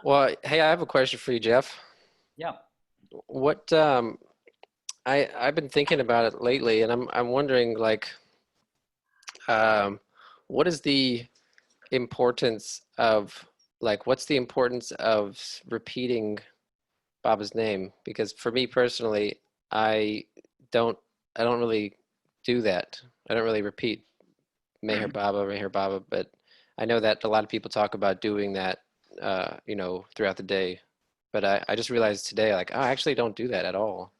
Well, hey, I have a question for you, Jeff. Yeah. What I've been thinking about it lately, and I'm wondering um, what is the importance of what's the importance of repeating Baba's name? Because for me personally, I don't I don't really do that. I don't really repeat Meher Baba, but I know that a lot of people talk about doing that, throughout the day. But I just realized today, like, oh, I actually don't do that at all.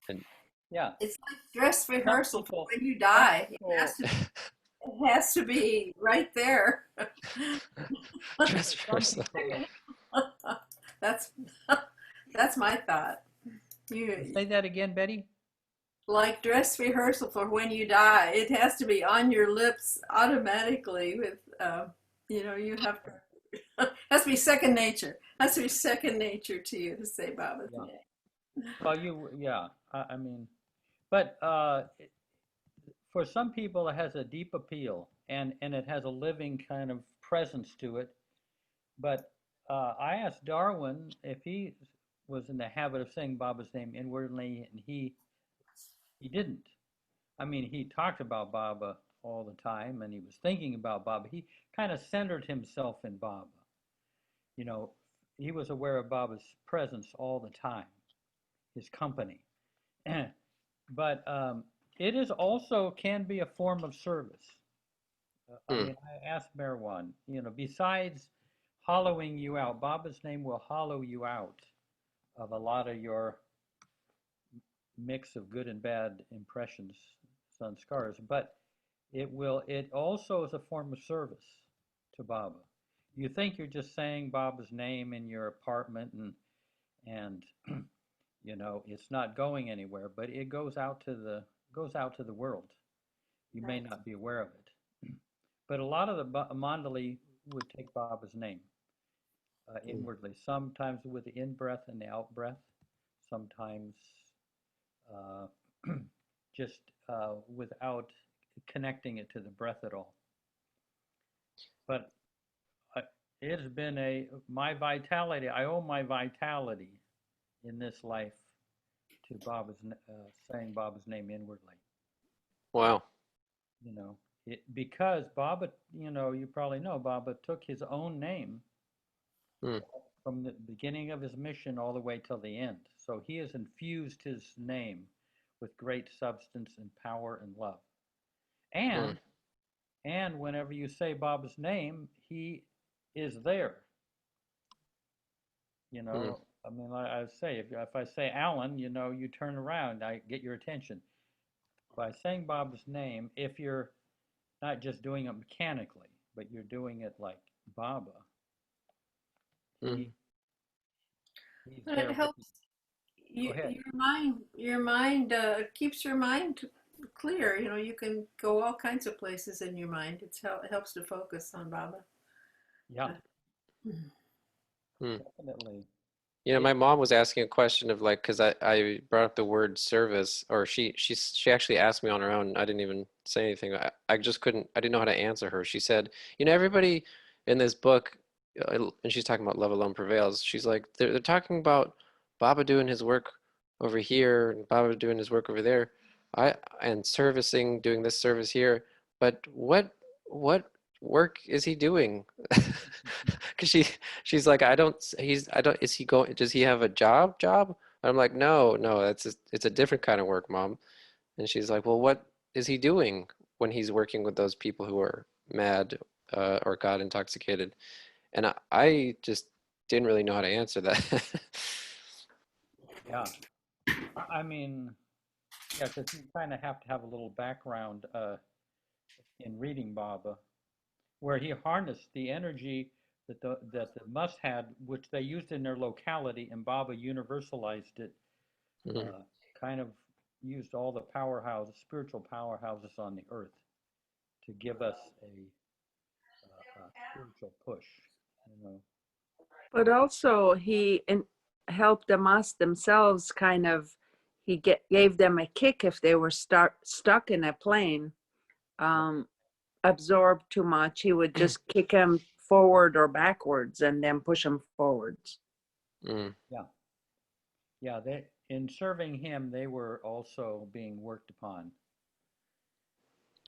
And Yeah. It's like dress Some rehearsal for people, when you some die. people, It has to be right there. dress some rehearsal. people, That's that's my thought. You say that again, Betty? like dress rehearsal for when you die. It has to be on your lips automatically. With you have to. Has to be second nature. Has to be second nature to you to say Baba's Yeah. name. Well, yeah, I mean, but for some people, it has a deep appeal and it has a living kind of presence to it. But I asked Darwin if he was in the habit of saying Baba's name inwardly, and he didn't. I mean, he talked about Baba all the time, and he was thinking about Baba. He kind of centered himself in Baba. You know, he was aware of Baba's presence all the time, his company. But it is also can be a form of service. I Hmm. mean, I asked Merwan, besides hollowing you out, Baba's name will hollow you out of a lot of your mix of good and bad impressions, sanskars, but it also is a form of service to Baba. You think you're just saying Baba's name in your apartment and it's not going anywhere, but it goes out to the world. You may That's not be aware of it. But a lot of the mandali would take Baba's name Hmm. inwardly, sometimes with the in breath and the out breath, sometimes uh, just without connecting it to the breath at all. But uh, it has been my vitality. I owe my vitality in this life to saying Baba's name inwardly. Wow. Because Baba, you probably know Baba took his own name Hmm. from the beginning of his mission all the way till the end. So he has infused his name with great substance and power and love. Hmm. And whenever you say Baba's name, he is there. Hmm. I mean, like I say, if I say Alan, you turn around, I get your attention. By saying Baba's name, if you're not just doing it mechanically, but you're doing it like Baba, Hmm. he he's but there it with you. helps Go ahead. your mind keeps your mind clear. You can go all kinds of places in your mind. It helps to focus on Baba. Yeah, Uh, Hmm. definitely. My It mom was asking a question of because I brought up the word service, or she actually asked me on her own. I didn't even say anything. I just couldn't. I didn't know how to answer her. She said, everybody in this book, and she's talking about Love Alone Prevails. She's like, they're talking about Baba doing his work over here and Baba doing his work over there, and servicing, doing this service here. But what work is he doing? Because she's like, I don't, is he going, does he have a job? I'm like, no, no, it's a different kind of work, Mom. And she's like, well, what is he doing when he's working with those people who are mad, or got intoxicated? And I just didn't really know how to answer that. Yeah, I mean, yeah, because you kind of have to have a little background in reading Baba, where he harnessed the energy that the Mus had, which they used in their locality, and Baba universalized it, Mhm. uh, kind of used all the powerhouses, spiritual powerhouses on the earth to give us a spiritual push. You know, But also helped the us themselves kind of, gave them a kick if they were stuck in a plane, yeah, um, absorbed too much. He would just kick them forward or backwards and then push them forwards. Mm. Yeah. Yeah, they in serving him, they were also being worked upon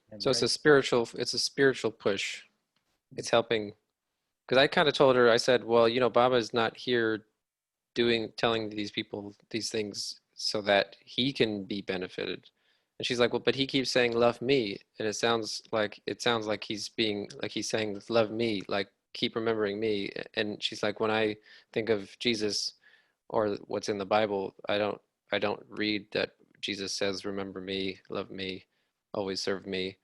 and So raised. it's a spiritual push. It's helping. Because I kind of told her, I said, well, Baba is not here telling these people these things so that he can be benefited. And she's like, well, but he keeps saying, love me. And it sounds like he's saying, love me, like keep remembering me. And she's like, when I think of Jesus or what's in the Bible, I don't read that Jesus says, remember me, love me, always serve me.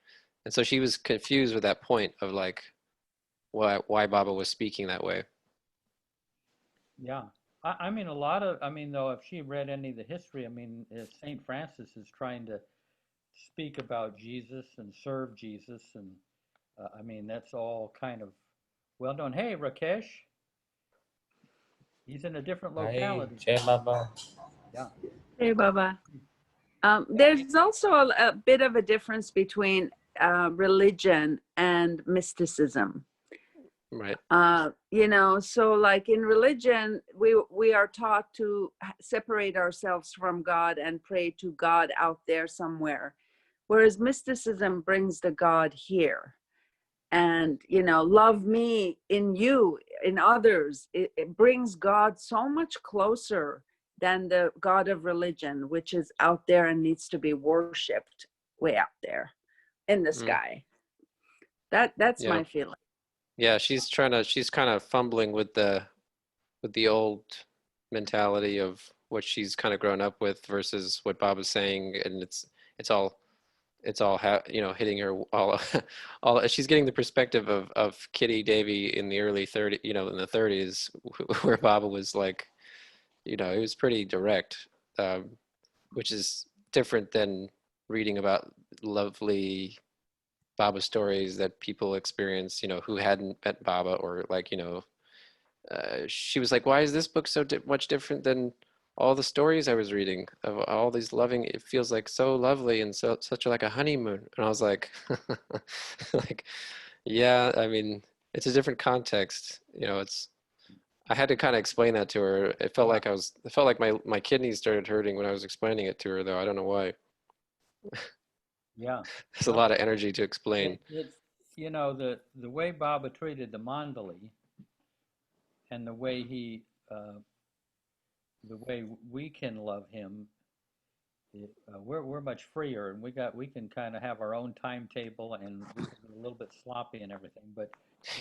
And so she was confused with that point of like why Baba was speaking that way. Yeah. I mean, a lot of, I mean, though, if she read any of the history, I mean, St. Francis is trying to speak about Jesus and serve Jesus. And I mean, that's all kind of well done. Hey, Rakesh, he's in a different Hi, locality. Jai Baba. Yeah. Hey, Baba. There's also a bit of a difference between religion and mysticism. Right. So like in religion, we are taught to separate ourselves from God and pray to God out there somewhere, whereas mysticism brings the God here. And love me in you, in others. It brings God so much closer than the God of religion, which is out there and needs to be worshipped way out there in the Mm. sky. That's Yeah. my feeling. Yeah, she's kind of fumbling with the old mentality of what she's kind of grown up with versus what Bob is saying, and it's all hitting her all all she's getting the perspective of Kitty Davy in the early 30 in the 30s where Baba was like, he was pretty direct, um, which is different than reading about lovely Baba stories that people experience, who hadn't met Baba, or like, she was like, why is this book so much different than all the stories I was reading of all these loving, it feels like so lovely and such like a honeymoon. And I was like, like, yeah, I mean, it's a different context. I had to kind of explain that to her. Yeah. It felt like my kidneys started hurting when I was explaining it to her, though. I don't know why. Yeah. There's a lot of energy to explain. It's, the way Baba treated the Mandali and uh, the way we can love him, we're much freer, and we can kind of have our own timetable, and we can be a little bit sloppy and everything. But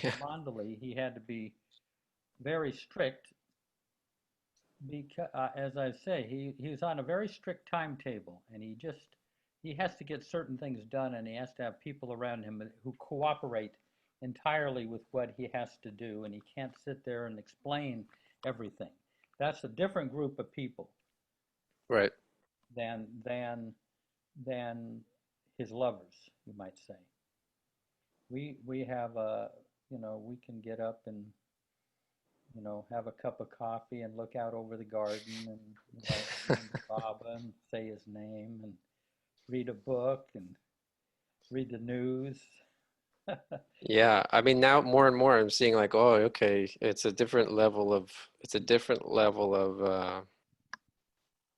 Yeah. the Mandali, he had to be very strict because, as I say, he was on a very strict timetable, and he has to get certain things done, and he has to have people around him who cooperate entirely with what he has to do, and he can't sit there and explain everything. That's a different group of people Right. than his lovers, you might say. We have we can get up and have a cup of coffee and look out over the garden and remember Baba and say his name and read a book and read the news. Yeah, I mean now more and more I'm seeing like, oh, okay, it's a different level of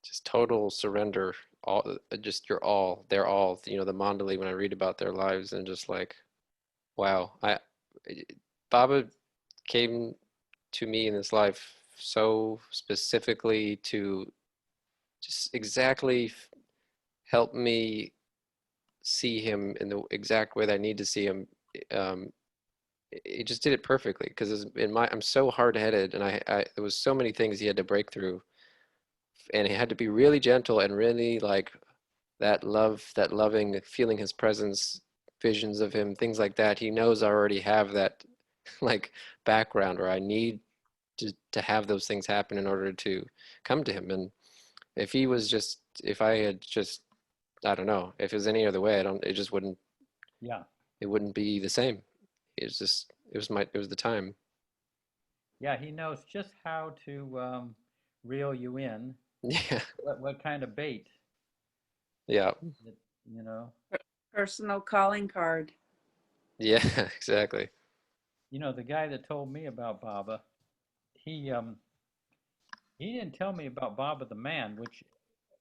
just total surrender, all just your all, their all, the Mandali when I read about their lives and just like, wow, Baba came to me in this life so specifically to just exactly help me see him in the exact way that I need to see him. Um, he just did it perfectly because I'm so hard-headed, and there was so many things he had to break through, and he had to be really gentle and really like that loving, feeling his presence, visions of him, things like that. He knows I already have that like background, or I need to have those things happen in order to come to him. And if I had just, I don't know, if it was any other way, it just wouldn't, Yeah, it wouldn't be the same. It was the time. yeah, he knows just how to reel you in. Yeah. What kind of bait? Yeah. That, you know. Personal calling card. Yeah, exactly. the guy that told me about Baba, he he didn't tell me about Baba the man, which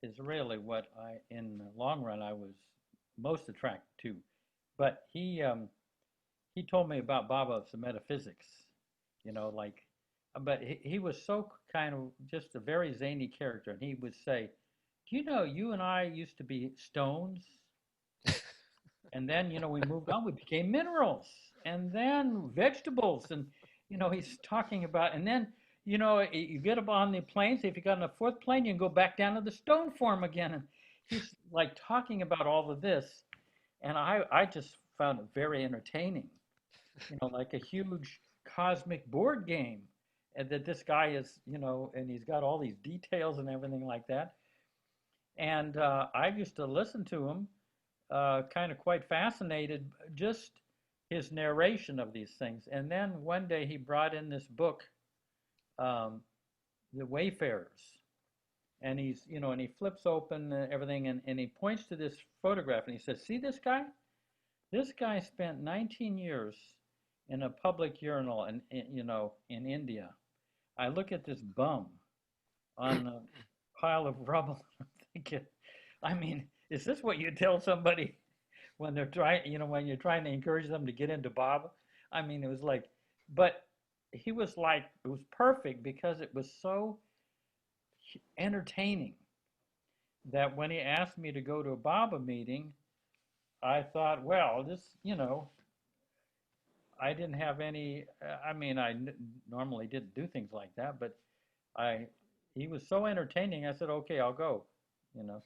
is really what in the long run, I was most attracted to. But he told me about Baba of some metaphysics, like, but he was so kind of just a very zany character, and he would say, "Do you know you and I used to be stones, and then we moved on, we became minerals, and then vegetables, and he's talking about, and then." You get up on the planes. If you got on the fourth plane, you can go back down to the stone form again. And he's like talking about all of this, and I just found it very entertaining. Like a huge cosmic board game, and that this guy is, and he's got all these details and everything like that. And I used to listen to him, kind of quite fascinated, just his narration of these things. And then one day he brought in this book, The Wayfarers. And and he flips open everything, and he points to this photograph, and he says, "See this guy? This guy spent 19 years in a public urinal in India. I look at this bum on a pile of rubble. I'm thinking, I mean, is this what you tell somebody when they're when you're trying to encourage them to get into Bob? I mean, it was like, but he was like, it was perfect because it was so entertaining that when he asked me to go to a Baba meeting, I thought, well, I didn't have any. I mean, normally didn't do things like that, but I he was so entertaining. I said, okay, I'll go. You know,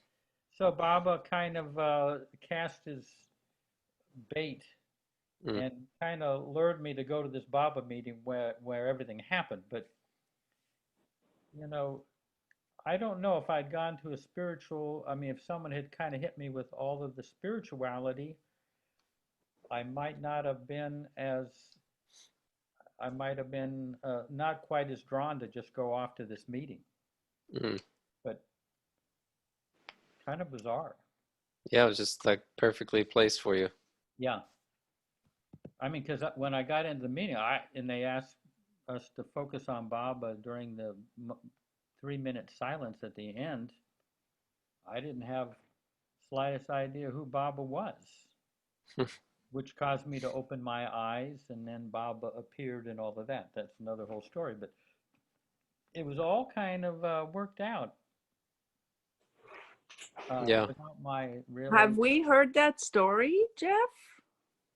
so Baba kind of cast his bait Mm. and kind of lured me to go to this Baba meeting where everything happened. But you know, I don't know if I'd gone to a spiritual. I mean, if someone had kind of hit me with all of the spirituality, I might not have been as I might have been not quite as drawn to just go off to this meeting, Mm. but kind of bizarre. Yeah, it was just like perfectly placed for you. Yeah. I mean, because when I got into the meeting, and they asked us to focus on Baba during the 3-minute silence at the end, I didn't have slightest idea who Baba was, which caused me to open my eyes, and then Baba appeared and all of that. That's another whole story, but it was all kind of worked out Yeah. without my Have really. we heard that story, Jeff?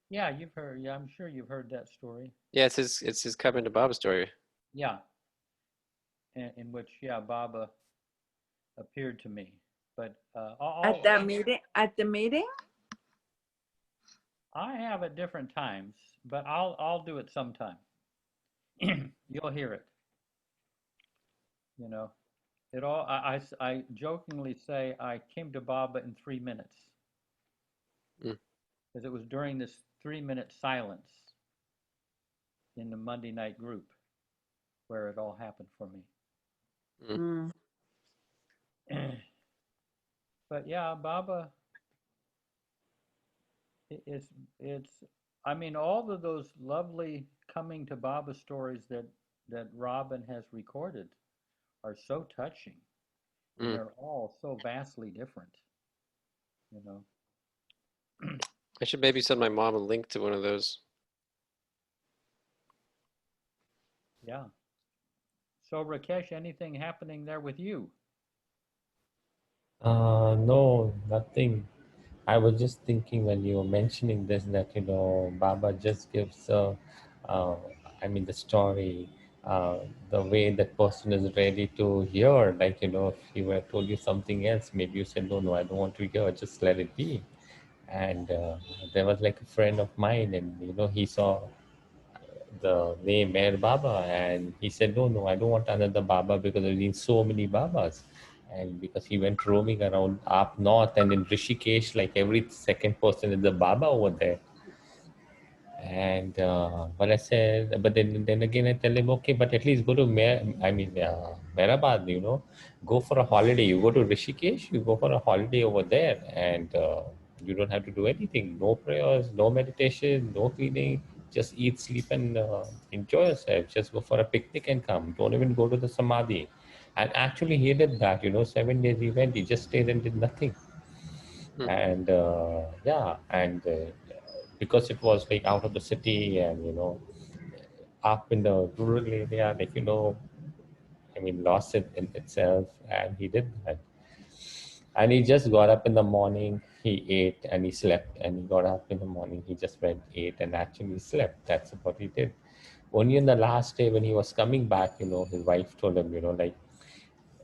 Yeah, you've heard. Yeah, I'm sure you've heard that story. Yeah, it's his coming to Bob story. Yeah, in which Baba appeared to me. But At that meeting? At the meeting? I have at different times, but I'll do it sometime. You'll hear it. You know, it all. I jokingly say I came to Baba in 3 minutes Mm. because it was during this 3-minute silence in the Monday night group where it all happened for me. Mm. But yeah, Baba, it's. I mean, all of those lovely coming to Baba stories that Robin has recorded are so touching, and Mm. they're all so vastly different. You know. I should maybe send my mom a link to one of those. Yeah. So Rakesh, anything happening there with you? No, nothing. I was just thinking when you were mentioning this that, Baba just gives, uh, I mean, the story, the way that person is ready to hear. Like, if he were told you something else, maybe you said, no, I don't want to hear, just let it be. And there was like a friend of mine, and, he saw the name Mayor Baba, and he said, no, I don't want another Baba because I've seen so many Babas. And because he went roaming around up north and in Rishikesh, like every second person is a Baba over there. And but I said, but then again, I tell him, okay, but at least go to Mehrabad, go for a holiday. You go to Rishikesh, you go for a holiday over there, and you don't have to do anything. No prayers, no meditation, no cleaning. just eat, sleep, and enjoy yourself. Just go for a picnic and come. Don't even go to the samadhi. And actually, he did that. 7 days he went. He just stayed and did nothing. Hmm. And yeah, and because it was like out of the city and up in the rural area, like I mean, lost it in itself, and he did that. And he just got up in the morning, he ate and he slept, and he got up in the morning, he just went, ate, and actually slept. That's what he did. Only on the last day when he was coming back, his wife told him, like,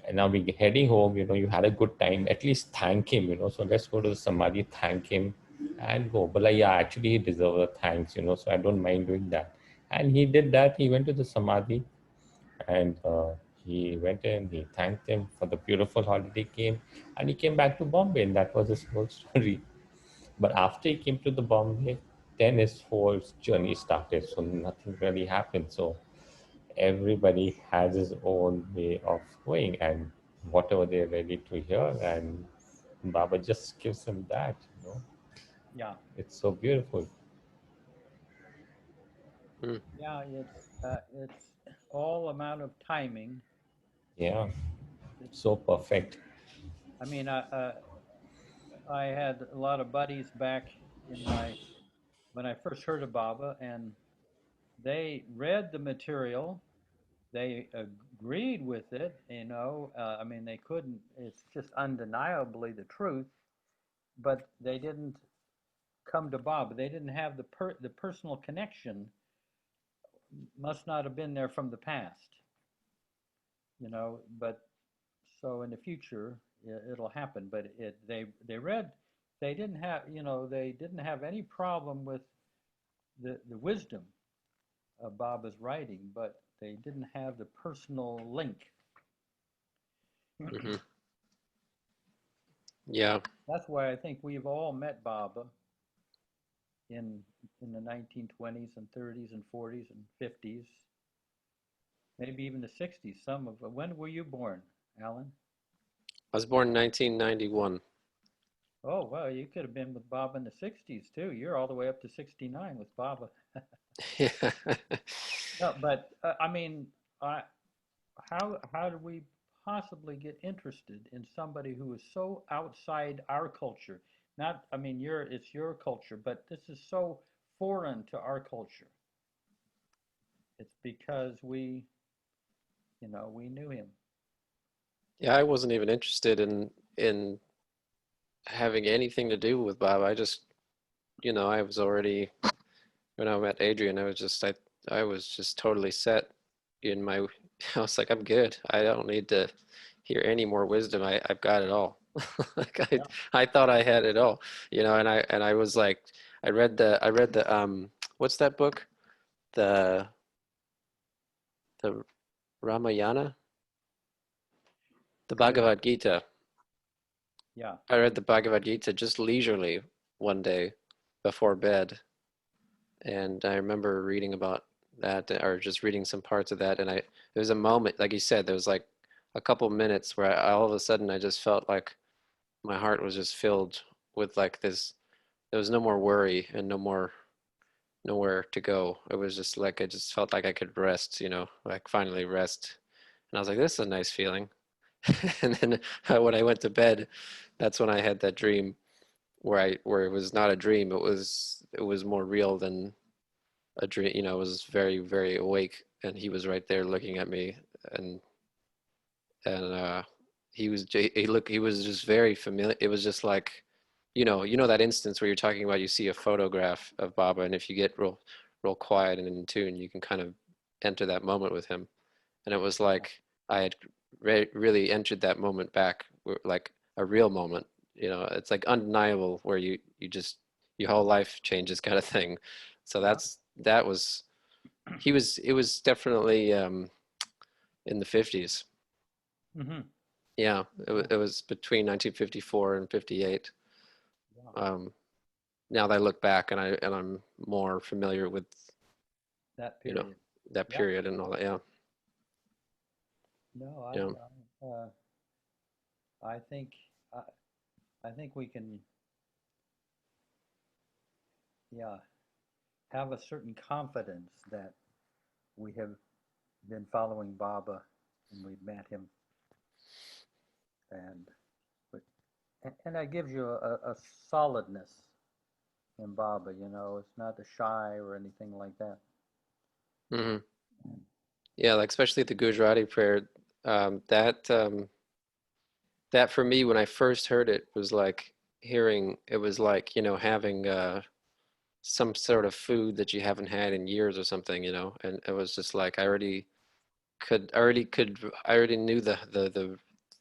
and now we heading home, you had a good time, at least thank him, so let's go to the Samadhi, thank him, and go. But like, yeah, actually, he deserves a thanks, so I don't mind doing that. And he did that. He went to the Samadhi and he went in, he thanked him for the beautiful holiday came, and he came back to Bombay, and that was his whole story. But after he came to the Bombay, then his whole journey started. So nothing really happened. So everybody has his own way of going, and whatever they're ready to hear, and Baba just gives them that. Yeah. It's so beautiful. Hmm. Yeah. It's all amount of timing. Yeah, It's, so perfect. I mean, I had a lot of buddies back in my when I first heard of Baba, and they read the material. They agreed with it. I mean, they couldn't. It's just undeniably the truth. But they didn't come to Baba. They didn't have the personal connection. Must not have been there from the past. But so in the future it'll happen. But they read. They didn't have any problem with the wisdom of Baba's writing, but they didn't have the personal link. Hmm. Yeah. That's why I think we've all met Baba in the 1920s and 30s and 40s and 50s, maybe even the 60s. Some of when were you born, Alan? I was born in 1991. Oh, well, you could have been with Baba in the 60s too. You're all the way up to 69 with Baba. Yeah. No, but I mean, I, how do we possibly get interested in somebody who is so outside our culture? Not, I mean, it's your culture, but this is so foreign to our culture. It's because we knew him. Yeah, I wasn't even interested in having anything to do with Bob. I just, I was already when I met Adrian, I was just totally set in my I was like, I'm good. I don't need to hear any more wisdom. I've got it all. Like Yeah, I thought I had it all, and I was like I read the what's that book? The the Ramayana? The yeah, Bhagavad Gita. yeah, I read the Bhagavad Gita just leisurely one day before bed, and I remember reading about that, or just reading some parts of that, and there was a moment, like you said, there was like a couple minutes where all of a sudden I just felt like my heart was just filled with like this. There was no more worry and nowhere to go. It was just like I just felt like I could rest, like finally rest. And I was like, this is a nice feeling. And then when I went to bed, that's when I had that dream where it was not a dream. It was more real than a dream. I was very, very awake, and he was right there looking at me, and he was just very familiar. It was just like, that instance where you're talking about, you see a photograph of Baba, and if you get real quiet and in tune, you can kind of enter that moment with him. And it was yeah, like I had really entered that moment back, like a real moment. It's like undeniable, where you just your whole life changes kind of thing. So yeah. that was it was definitely in the 50s. Mm-hmm. Yeah, Yeah, it was between 1954 and 58. yeah. Um, Now that I look back, and I'm more familiar with That you know period. that Yeah. period and all that. Yeah, No, yeah. I think I, I think we can. Yeah. have a certain confidence that we have been following Baba and we've met him, and and that gives you a solidness in Baba. You know, it's not a shy or anything like that. Hmm. Yeah, like especially the Gujarati prayer, that for me when I first heard it was like hearing it was like, having some sort of food that you haven't had in years or something, and it was just like I already knew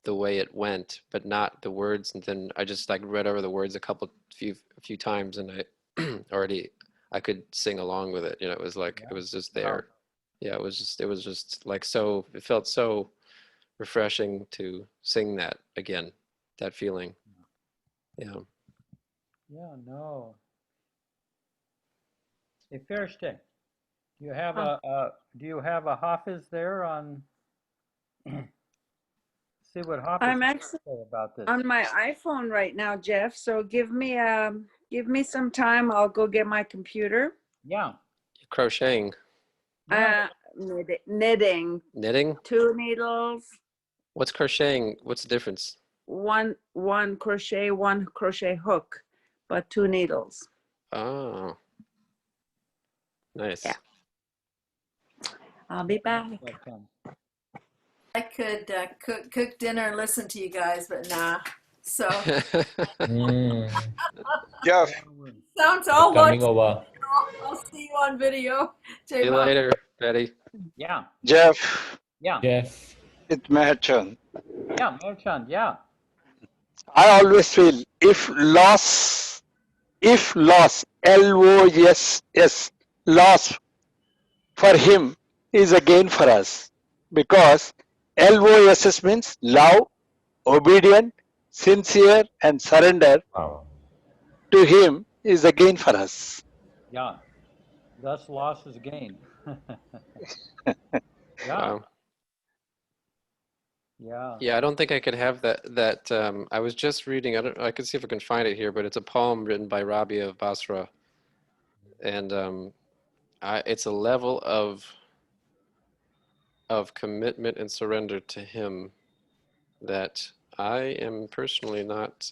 the way it went, but not the words. And then I just like read over the words a few times, and I could sing along with it. It was like it Yeah. was just Wow. there. Yeah, it was just like so. It felt so refreshing to sing that again, that feeling. Yeah. Yeah. No. Hey, Fairstick, do you have Uh, a Hafiz there on? See what Hafiz I'm has actually to say about this. on my iPhone right now, Jeff. So give me some time. I'll go get my computer. Yeah. Crocheting, Yeah. Knitting, knitting. 2 needles, What's crocheting? What's the difference? one crochet, one crochet hook, but 2 needles. Oh, Yeah, nice. I'll be back. But, I could cook dinner and listen to you guys, but nah. So Mm, Jeff, sounds you're all coming watch. over. I'll see you on video. See Jay you Bob. later, Betty. yeah. Jeff, Yeah. Jeff. it's Meherchand. Yeah. Merchant. Yeah. I always feel if loss, Loss, loss for him is a gain for us because LOSS means love, obedient, sincere, and surrender Wow. to him is a gain for us. Yeah. Thus, loss is gain. Yeah. Wow. Yeah. Yeah, I don't think I could have that. I was just reading, I could see if I can find it here, but it's a poem written by Rabia of Basra. And it's a level of commitment and surrender to him that I am personally not,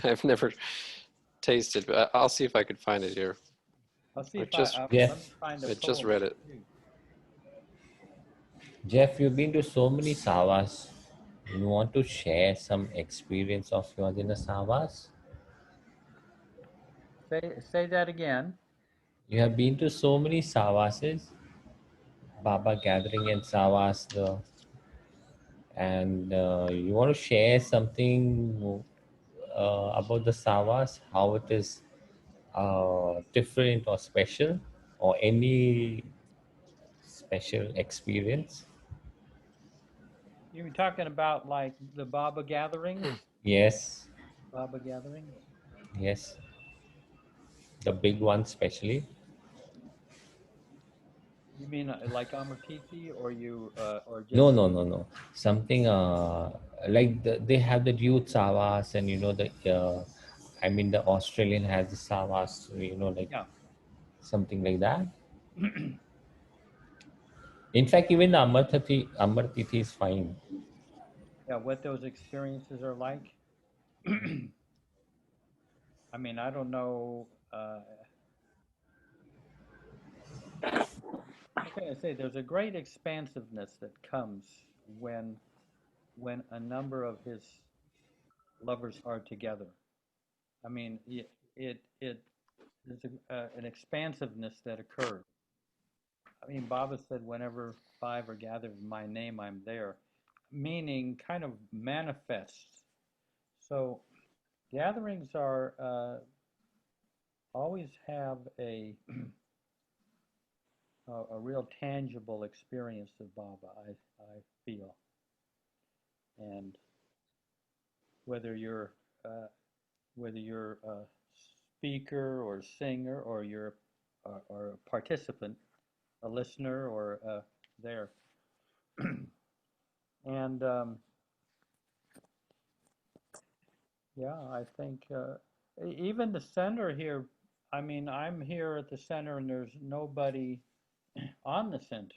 I've never tasted, but I'll see if I could find it here. I'll see I if just let me Jeff. find a I just poem. read it. Jeff, you've been to so many savas. You want to share some experience of yours in the savas? Say that again. You have been to so many savases, Baba gathering and savas, and you want to share something about the savas, how it is different or special, or any special experience? You were talking about like the Baba gatherings? Yes, Baba gatherings? yes, the big one especially. You mean like Amartiti or No, just no, no, no. Something like they have the youth savas, and I mean the Australian has the savas, like yeah. something like that. In fact, even the Amartithi is fine. Yeah, what those experiences are like? I mean, I don't know. How can I say? There's a great expansiveness that comes when a number of his lovers are together. I mean, it there's an expansiveness that occurs. I mean, Baba said, "Whenever five are gathered in my name, I'm there," meaning kind of manifests. So gatherings are always have a real tangible experience of Baba. I feel, and whether you're uh, whether you're a speaker or singer or you're or a participant, a listener or there, and yeah, I think even the center here, I mean, I'm here at the center and there's nobody on the center.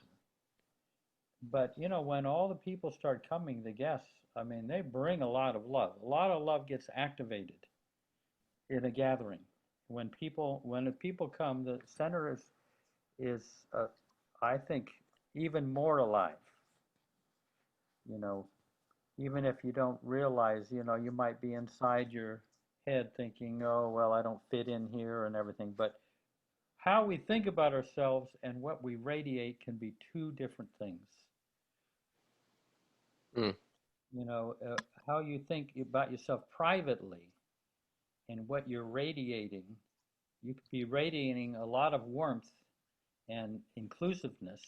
But, you know, when all the people start coming, the guests, I mean, they bring a lot of love. A lot of love gets activated in a gathering. When the people come, the center is I think, even more alive. You know, even if you don't realize, you know, you might be inside your head thinking, oh, well, I don't fit in here and everything. But how we think about ourselves and what we radiate can be two different things. Mm, You know, how you think about yourself privately and what you're radiating. You could be radiating a lot of warmth and inclusiveness,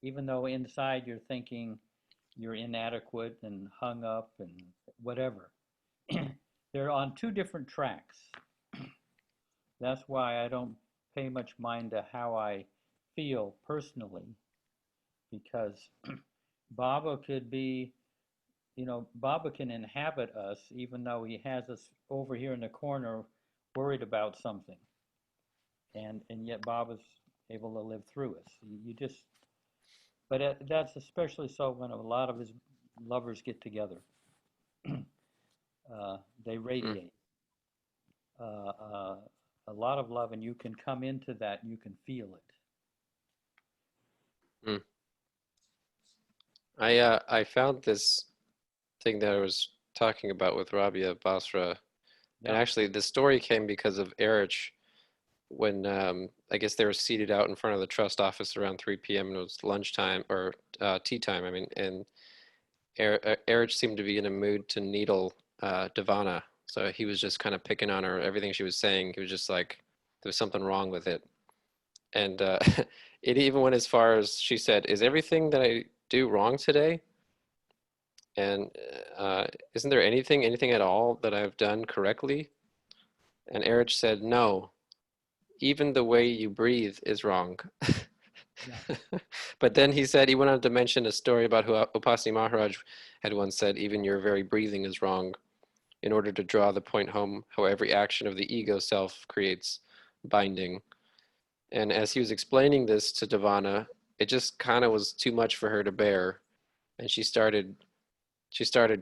even though inside you're thinking you're inadequate and hung up and whatever. They're on two different tracks. That's why I don't pay much mind to how I feel personally, because Baba could be, you know, Baba can inhabit us even though he has us over here in the corner worried about something. And yet Baba's able to live through us. You just, but that's especially so when a lot of his lovers get together. They mm, radiate uh, uh, a lot of love, and you can come into that and you can feel it. mm. I found this thing that I was talking about with Rabia Basra, and Yeah. actually the story came because of Erich when I guess they were seated out in front of the trust office around 3 p.m. and it was lunchtime or tea time. I mean, and Erich seemed to be in a mood to needle Devana, so he was just kind of picking on her. Everything she was saying, he was just like there was something wrong with it, and it even went as far as she said, "Is everything that I do wrong today?" And isn't there anything at all that I've done correctly? And Erich said, no, even the way you breathe is wrong. Yeah. But then he said, he went on to mention a story about how Upasani Maharaj had once said, even your very breathing is wrong, in order to draw the point home how every action of the ego self creates binding. And as he was explaining this to Devana, it just kind of was too much for her to bear. And she started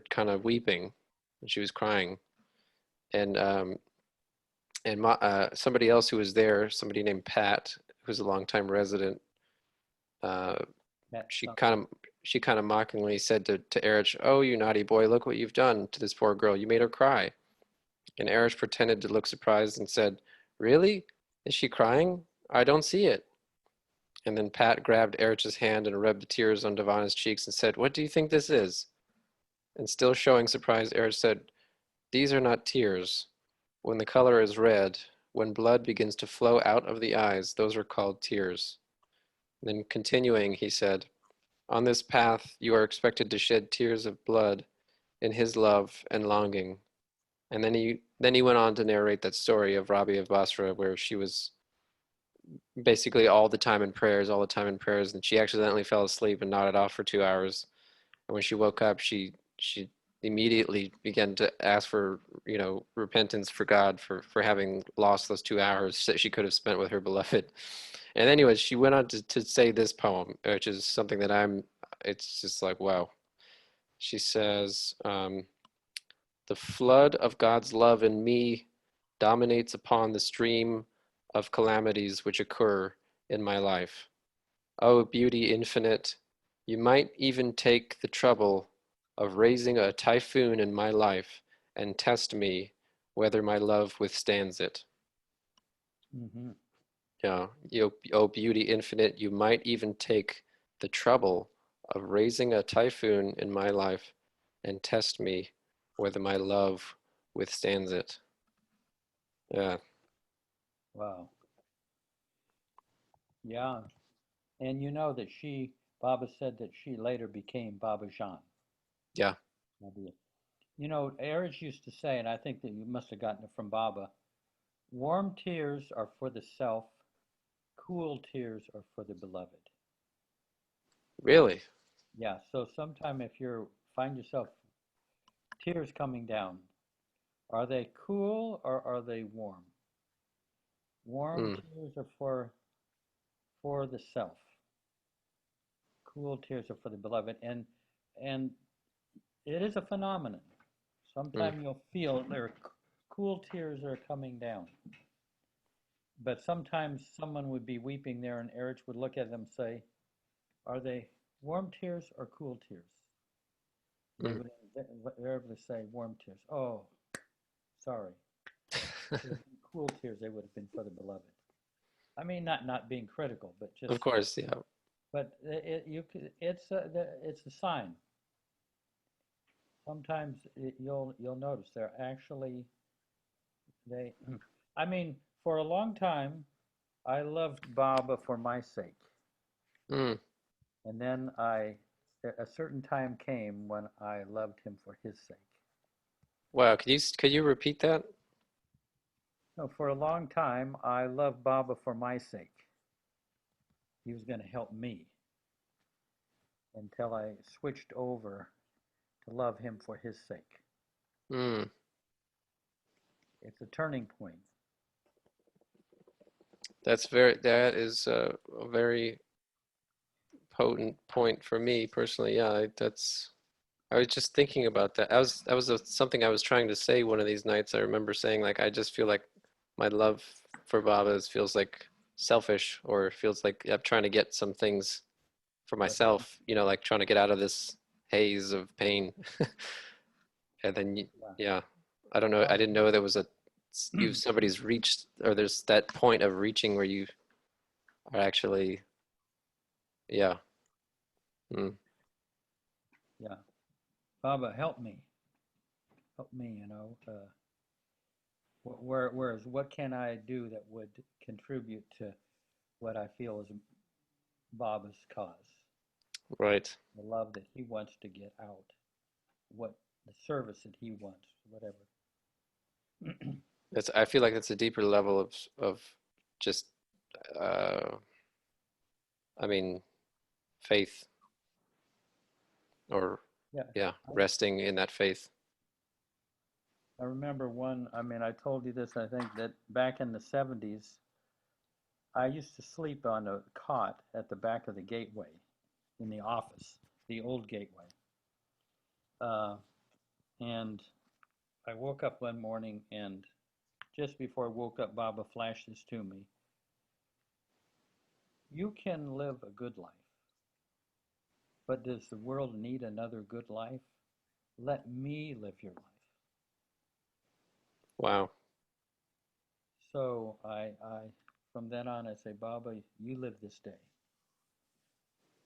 kind of weeping and she was crying. And somebody else who was there, somebody named Pat, who's a longtime resident, uh, That's she kind of she kind of mockingly said to Erich, "Oh, you naughty boy, look what you've done to this poor girl. You made her cry." And Erich pretended to look surprised and said, "Really? Is she crying? I don't see it." And then Pat grabbed Erich's hand and rubbed the tears on Devana's cheeks and said, "What do you think this is?" And still showing surprise, Erich said, "These are not tears. When the color is red, when blood begins to flow out of the eyes, those are called tears." Then continuing, he said, "On this path, you are expected to shed tears of blood in his love and longing." And then he went on to narrate that story of Rabi of Basra, where she was basically all the time in prayers, all the time in prayers, and she accidentally fell asleep and nodded off for 2 hours. And when she woke up, she immediately began to ask for repentance for God for having lost those 2 hours that she could have spent with her beloved. And anyways, she went on to say this poem, which is something that it's just like, wow. She says, the flood of God's love in me dominates upon the stream of calamities which occur in my life. Oh, beauty infinite, you might even take the trouble of raising a typhoon in my life and test me whether my love withstands it. mm-hmm. Oh, beauty infinite, you might even take the trouble of raising a typhoon in my life and test me whether my love withstands it. Yeah, Wow. Yeah. And you know that Baba said that she later became Baba Jan. yeah, You know, Erich used to say, and I think that you must have gotten it from Baba, warm tears are for the self, cool tears are for the beloved. really. Yeah, so sometime if you find yourself tears coming down, are they cool or are they warm? Warm Mm, tears are for the self. Cool tears are for the beloved, and it is a phenomenon. mm. Sometimes you'll feel cool tears are coming down, but sometimes someone would be weeping there, and Erich would look at them and say, "Are they warm tears or cool tears?" They Mm. would invariably say warm tears. Oh, sorry. If it had been cool tears, they would have been for the beloved. I mean, not being critical, but Of just, course, yeah. but it's a sign. Sometimes you'll notice they're actually they. I mean, for a long time, I loved Baba for my sake, Mm. and then a certain time came when I loved him for his sake. Wow, could you repeat that? No, for a long time, I loved Baba for my sake. He was going to help me until I switched over to love him for his sake. Mm. It's a turning point. That is a very potent point for me personally. Yeah, I was just thinking about that. That was something I was trying to say one of these nights. I remember saying like I just feel like my love for Babas feels like selfish, or feels like I'm trying to get some things for Right. myself, like trying to get out of this haze of pain. And then yeah, I don't know. I didn't know there was somebody's reached, or there's that point of reaching where you are actually, yeah. Mm. Yeah. Baba, help me. Help me, whereas what can I do that would contribute to what I feel is Baba's cause? Right. The love that he wants to get out, what the service that he wants, whatever. I feel like it's a deeper level of just, uh, I mean, faith, or Yeah. yeah, resting in that faith. I remember I told you this, I think, that back in the 70s, I used to sleep on a cot at the back of the gateway in the office, the old gateway. Uh, and I woke up one morning, and just before I woke up, Baba flashed this to me. You can live a good life, but does the world need another good life? Let me live your life. Wow. So from then on, I say, Baba, you live this day.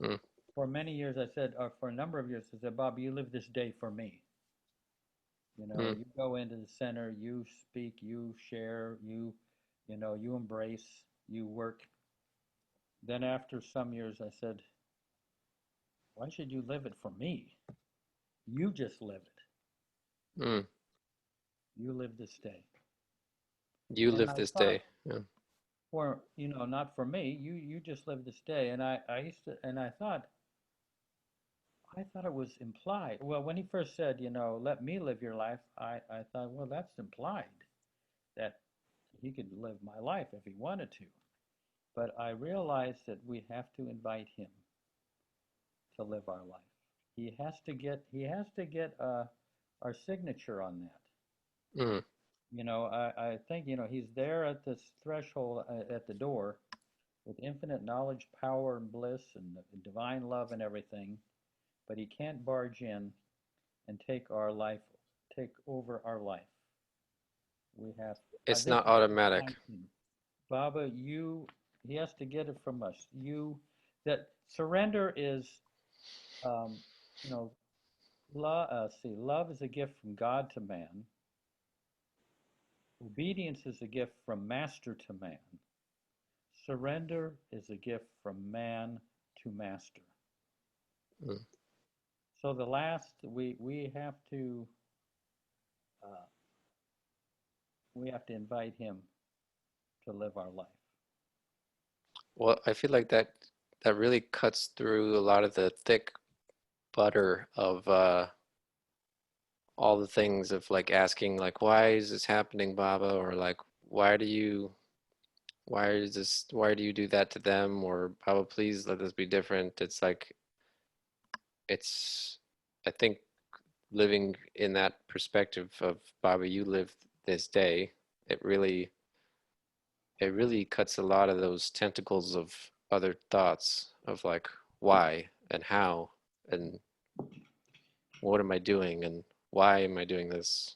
Mm. For many years, I said, or for a number of years, I said, Baba, you live this day for me. Mm. You go into the center, you speak, you share, you embrace, you work. Then after some years, I said, why should you live it for me? You just live it. Mm. You live this day. You And live I this thought, day. Yeah. not for me. You just live this day. And I used to, and I thought it was implied. Well, when he first said, let me live your life, I thought, well, that's implied that he could live my life if he wanted to. But I realized that we have to invite him to live our life. He has to get our signature on that. Mm. I think, he's there at this threshold at the door with infinite knowledge, power, and bliss, and divine love and everything, but he can't barge in and take over our life. We have, It's this not is automatic. Baba, he has to get it from us. That surrender is, um, you know, love is a gift from God to man. Obedience is a gift from master to man. Surrender is a gift from man to master. Mm. So uh, we have to invite him to live our life. Well, I feel like that really cuts through a lot of the thick butter of all the things of like asking like, why is this happening, Baba? Or like, why do you why do you do that to them? Or Baba, please let this be different. It's like, it's, I think living in that perspective of Baba, you live this day, it really, it really cuts a lot of those tentacles of other thoughts of like why and how and what am I doing and why am I doing this?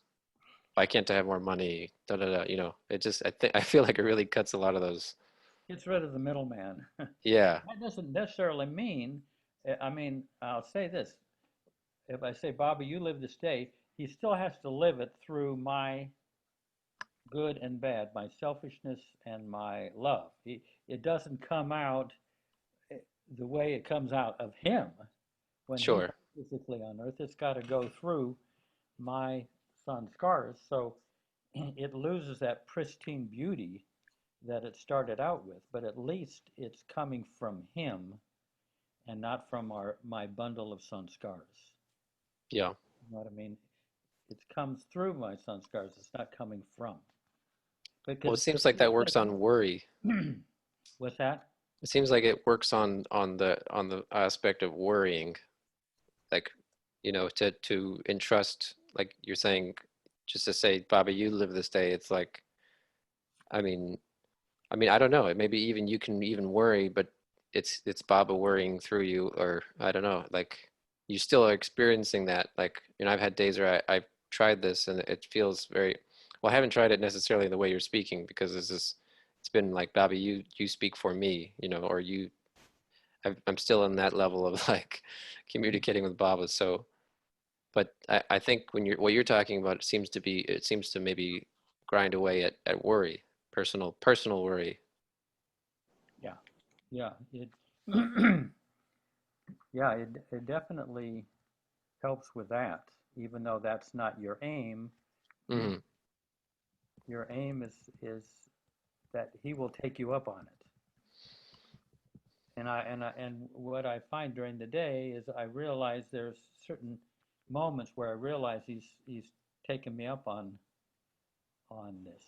Why can't I have more money? Da da da. You know, it just I feel like it really cuts a lot of those. Gets rid of the middleman. Yeah, That doesn't necessarily mean, I mean, I'll say this. If I say, Bobby, you live this day, he still has to live it through my good and bad, my selfishness and my love. It doesn't come out the way it comes out of him when he's sure. physically on earth. It's got to go through my scars. So it loses that pristine beauty that it started out with, but at least it's coming from him and not from my bundle of scars. Yeah. You know what I mean? It comes through my scars. It's not coming from. Well, it Because seems like that works on worry. what's that? It seems like it works on the aspect of worrying, like, you know, to entrust, like you're saying, just to say, Bobby, you live this day. It's like, I mean, I don't know. Maybe even you can even worry, but it's Baba worrying through you, or I don't know. Like you still are experiencing that. Like, you know, I've had days where I've tried this and it feels very, well, I haven't tried it necessarily the way you're speaking because it's been like, Bobby, you speak for me, you know, or I'm still in that level of like communicating with Baba. So, but I think when what you're talking about, it seems to maybe grind away at worry, personal worry. Yeah, yeah. It yeah, it definitely helps with that, even though that's not your aim. Hmm. Your aim is that he will take you up on it. And what I find during the day is I realize there's certain moments where I realize he's taken me up on this.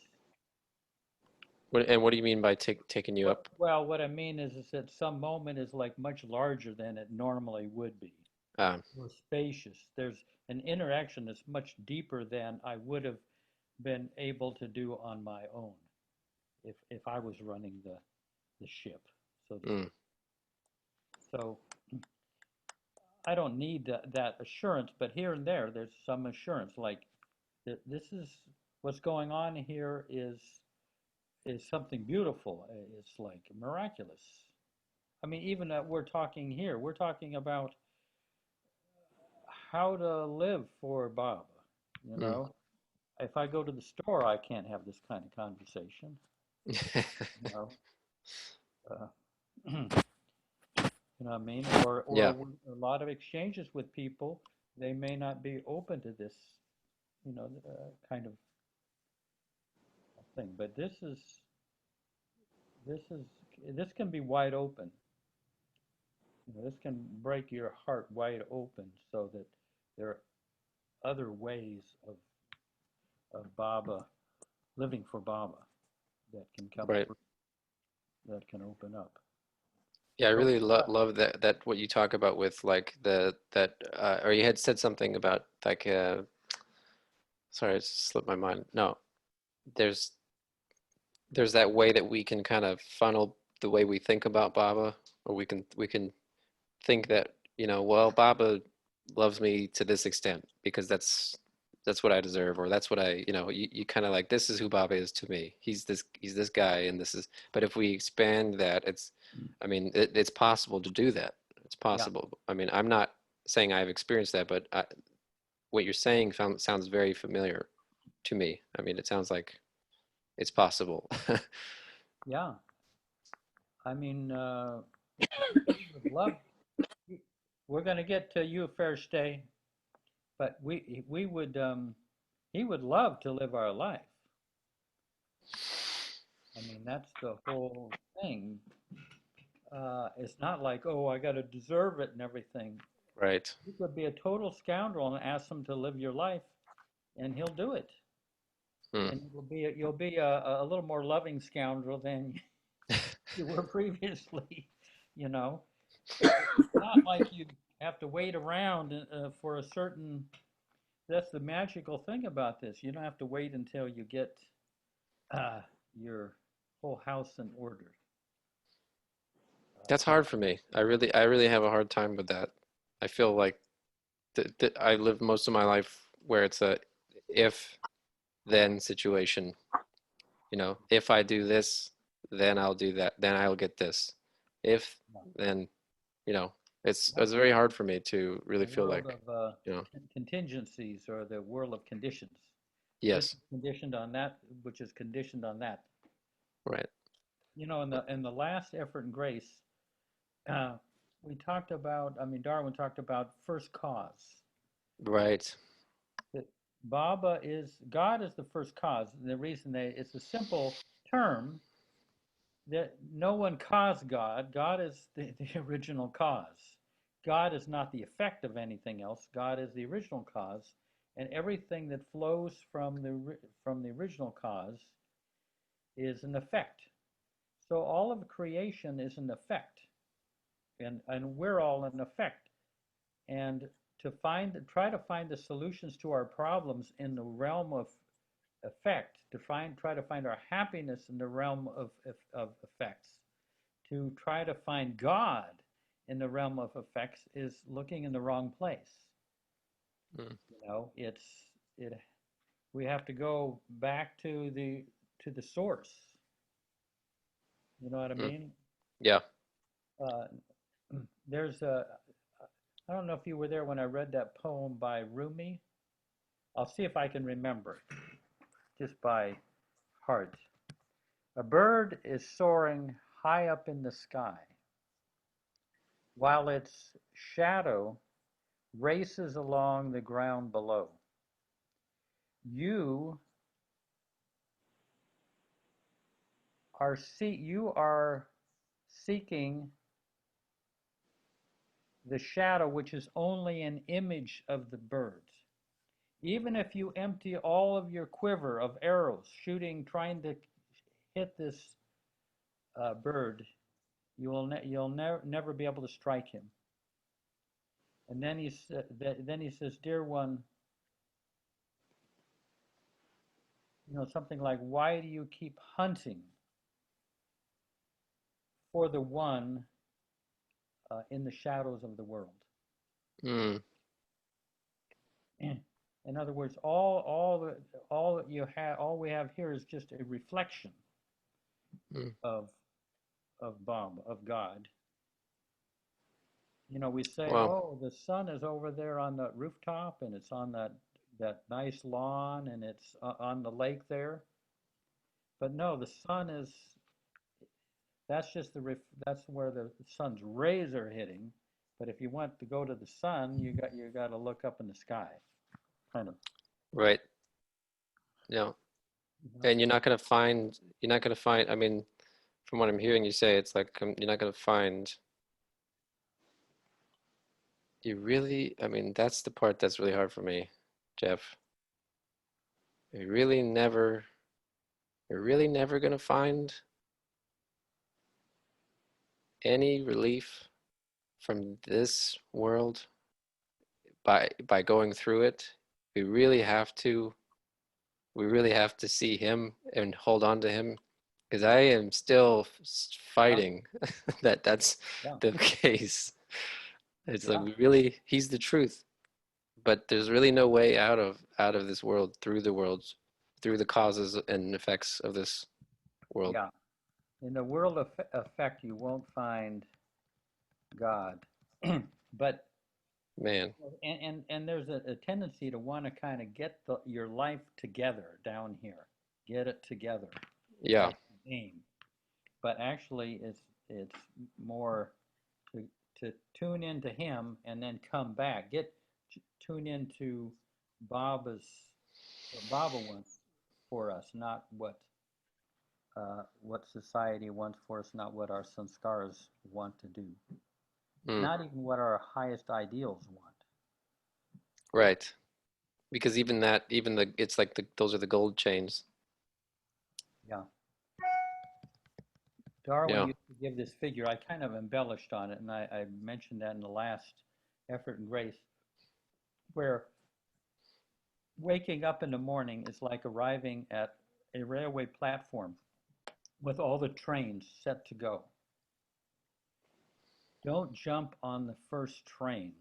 What do you mean by taking you up? Well, what I mean is that some moment is like much larger than it normally would be. Um, More spacious. There's an interaction that's much deeper than I would have been able to do on my own if I was running the ship. So mm, so I don't need that assurance, but here and there, there's some assurance. Like this is what's going on here is something beautiful. It's like miraculous. I mean, even we're talking here, we're talking about how to live for Bob. You mm. know, if I go to the store, I can't have this kind of conversation. You know, uh, you know what I mean? Or Yeah, a lot of exchanges with people, they may not be open to this, you know, kind of thing. But this is this can be wide open. You know, this can break your heart wide open, so that there are other ways of Baba living for Baba that can come right. through, that can open up. Yeah, I So really love that what you talk about with like or you had said something about like sorry, it slipped my mind. No, there's there's that way that we can kind of funnel the way we think about Baba, or we can think that, you know, well, Baba loves me to this extent because that's what I deserve, or that's what I, you know, you kind of like, this is who Baba is to me. He's this guy, and this is. But if we expand that, I mean, it's possible to do that. It's yeah, possible. I mean, I'm not saying I've experienced that, but what you're saying sounds very familiar to me. I mean, it sounds like it's possible. yeah. I mean, we would love. We're going to get to you, Fair Stay, but we would. He would love to live our life. I mean, that's the whole thing. It's not like, oh, I got to deserve it and everything. Right. You could be a total scoundrel and ask him to live your life, and he'll do it. Hmm. And you'll be a little more loving scoundrel than you were previously, you know. It's not like you have to wait around for a certain, that's the magical thing about this. You don't have to wait until you get uh, your whole house in order. That's hard for me. I really have a hard time with that. I feel like I live most of my life where it's a if then situation. You know, if I do this, then I'll do that. Then I'll get this. If then, you know, it's very hard for me to really The feel world like, of you know, contingencies, or the world of conditions. This yes, is conditioned on that, which is conditioned on that. right, You know, in the last effort and grace, uh, we talked about. I mean, Darwin talked about first cause. right, That Baba is God is the first cause. And the reason it's a simple term that no one caused God. God is the original cause. God is not the effect of anything else. God is the original cause, and everything that flows from the original cause is an effect. So all of creation is an effect, and we're all an effect. And try to find the solutions to our problems in the realm of effect, try to find our happiness in the realm of effects, to try to find God in the realm of effects is looking in the wrong place. mm, You know, it we have to go back to the source. You know what I mm, mean? yeah, Uh, there's a I don't know if you were there when I read that poem by Rumi. I'll see if I can remember it just by heart. A bird is soaring high up in the sky, while its shadow races along the ground below. You you are seeking the shadow, which is only an image of the bird. Even if you empty all of your quiver of arrows, trying to hit this bird, you'll never be able to strike him. And then he says, "Dear one, you know, something like, why do you keep hunting for the one in the shadows of the world?" mm, In other words, all we have here is just a reflection mm, of of God. You know, we say, well, "Oh, the sun is over there on the rooftop, and it's on that nice lawn, and it's on the lake there." But no, the sun is that's just that's where the sun's rays are hitting. But if you want to go to the sun, you got to look up in the sky, kind of. right, yeah, You know? and you're not gonna find. I mean, from what I'm hearing you say, it's like you're not gonna find. You really, I mean, that's the part that's really hard for me, Jeff. You really never, you're really never gonna find any relief from this world by going through it. We really have to, we really have to see him and hold on to him because I am still Yeah, fighting that that's yeah, the case. It's like yeah, he's the truth, but there's really no way out of this world through the worlds, through the causes and effects of this world. yeah. In the world of effect, you won't find God, but Man, and there's a tendency to want to kind of get your life together down here, get it together. yeah, That's the aim. But actually, it's more to tune into him and then come back. Tune into Baba's what Baba wants for us, not what society wants for us, not what our sanskars want to do, mm, not even what our highest ideals want. right. Because even that, even it's like those are the gold chains. Yeah. Darwin Yeah. used to give this figure. I kind of embellished on it, and I mentioned that in the last Effort and Grace, where waking up in the morning is like arriving at a railway platform with all the trains set to go. Don't jump on the first train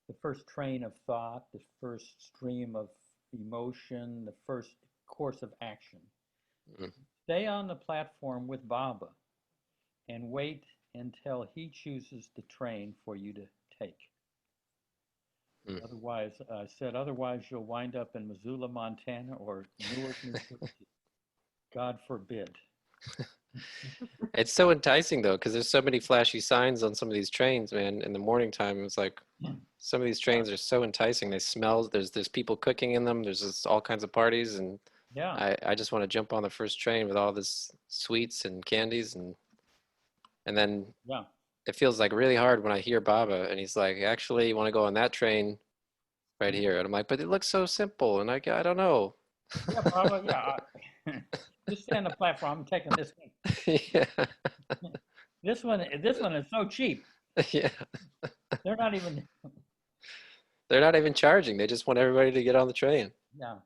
of thought, the first stream of emotion, the first course of action. Mm. Stay on the platform with Baba and wait until he chooses the train for you to take. Mm. Otherwise, I said, otherwise you'll wind up in Missoula, Montana, or Newark, New Jersey. God forbid. It's so enticing though, because there's so many flashy signs on some of these trains, man. In the morning time, it's like some of these trains are so enticing. They smell. There's people cooking in them. There's just all kinds of parties, and Yeah. I just want to jump on the first train with all this sweets and candies, and then Yeah. it feels like really hard when I hear Baba and he's like, actually, you want to go on that train right here? And I'm like, but it looks so simple, and I don't know. Yeah, Baba, yeah. Just stay on the platform. I'm taking this one. Yeah, This one is so cheap. yeah. They're not even. They're not even charging. They just want everybody to get on the train. Yeah.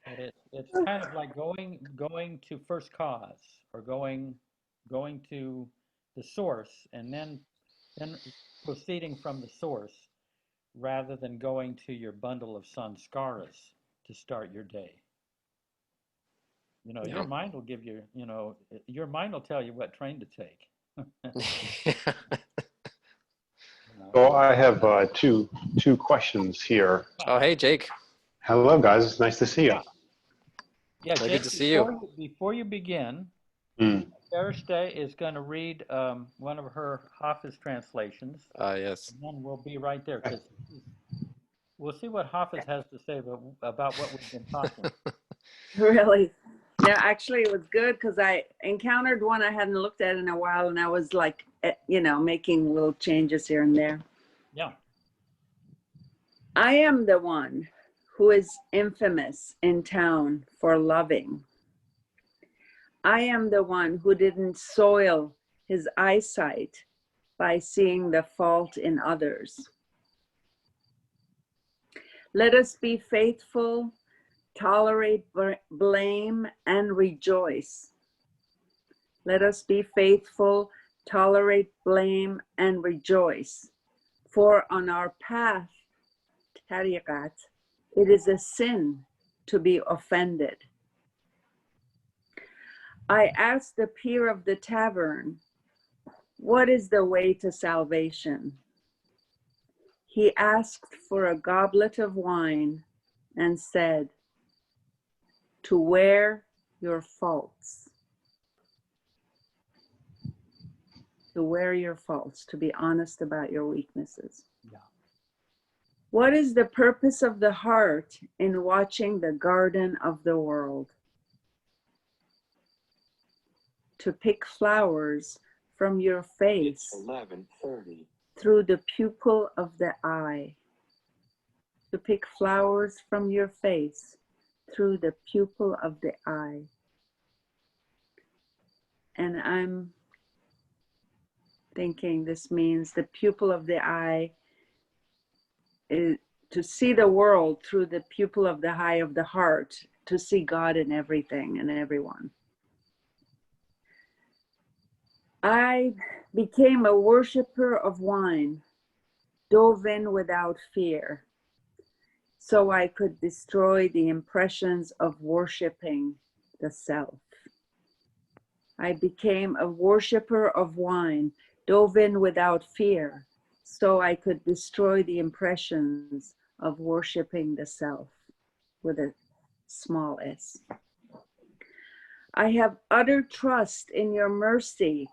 But it's kind of like going to first cause, or going to the source, and then proceeding from the source, rather than going to your bundle of sanskaras to start your day. Your Yeah. mind will give you, your mind will tell you what train to take. So I have two questions here. Oh, hey, Jake. Hello, guys. It's nice to see you. Yeah, Good Jake, to see you. before you begin, Hmm. Thursday is going to read one of her Hafiz translations, Yes. and then we'll be right there, because we'll see what Hafiz has to say about what we've been talking. Really? Yeah, actually it was good because I encountered one I hadn't looked at in a while, and I was like, making little changes here and there. Yeah. I am the one who is infamous in town for loving. I am the one who didn't soil his eyesight by seeing the fault in others. Let us be faithful, tolerate blame, and rejoice. Let us be faithful, tolerate blame, and rejoice. For on our path, tariqat, it is a sin to be offended. I asked the peer of the tavern, what is the way to salvation? He asked for a goblet of wine and said, to wear your faults. To wear your faults, to be honest about your weaknesses. Yeah. What is the purpose of the heart in watching the garden of the world? To pick flowers from your face 11:30. through the pupil of the eye. To pick flowers from your face through the pupil of the eye. And I'm thinking this means the pupil of the eye is to see the world through the pupil of the eye of the heart, to see God in everything and everyone. I became a worshiper of wine, dove in without fear, so I could destroy the impressions of worshiping the self. I became a worshiper of wine, dove in without fear, so I could destroy the impressions of worshiping the self, with a small s. I have utter trust in your mercy.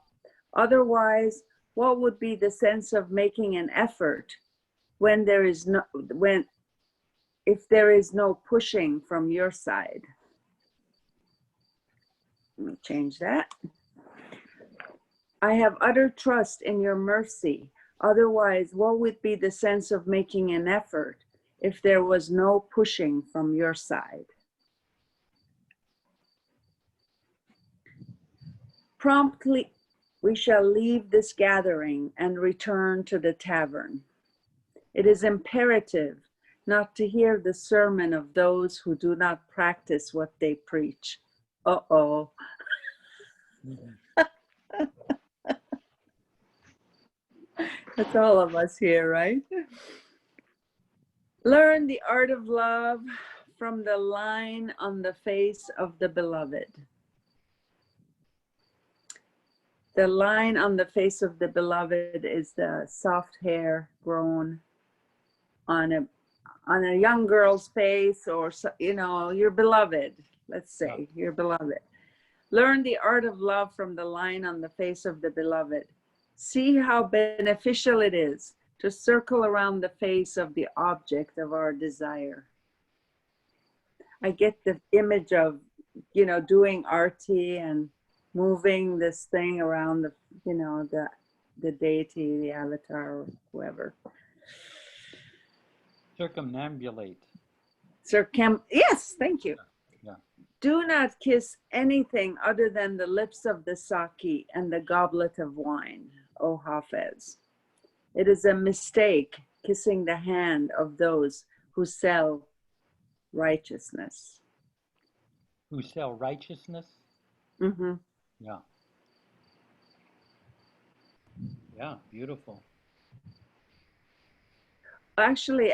Otherwise, what would be the sense of making an effort if there is no pushing from your side? Let me change that. I have utter trust in your mercy. Otherwise, what would be the sense of making an effort if there was no pushing from your side? Promptly we shall leave this gathering and return to the tavern. It is imperative not to hear the sermon of those who do not practice what they preach. Uh-oh. That's all of us here, right? Learn the art of love from the line on the face of the beloved. The line on the face of the beloved is the soft hair grown on a young girl's face, or, you know, your beloved, let's say, your beloved. Learn the art of love from the line on the face of the beloved. See how beneficial it is to circle around the face of the object of our desire. I get the image of, you know, doing arti and moving this thing around the, you know, the deity, the avatar, or whoever. Circumambulate. Yes, thank you. Yeah. Do not kiss anything other than the lips of the saki and the goblet of wine, O Hafez. It is a mistake kissing the hand of those who sell righteousness. Who sell righteousness? Mm-hmm. Yeah. Yeah, beautiful. Actually,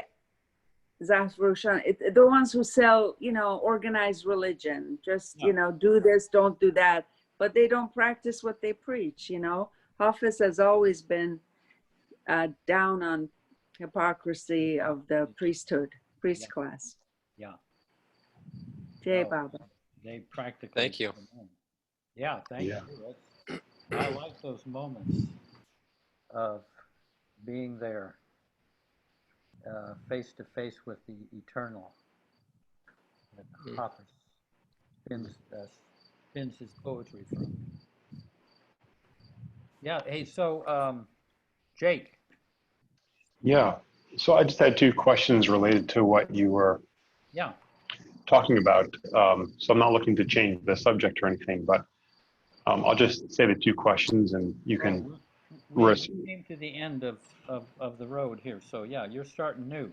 Zafrushan, the ones who sell, you know, organized religion, just, Yeah. you know, do this, don't do that, but they don't practice what they preach, you know. Hafiz has always been down on hypocrisy of the priest Yeah. class. Yeah. Jai Oh, Baba. they practically. Thank you. Yeah, thank Yeah. you. I like those moments of being there, face to face with the eternal. That Hoppus spins his poetry from. Yeah. Hey, so Jake. Yeah. So I just had two questions related to what you were Yeah. talking about. So I'm not looking to change the subject or anything, but I'll just say the two questions and you can. We came to the end of the road here, so yeah, you're starting new.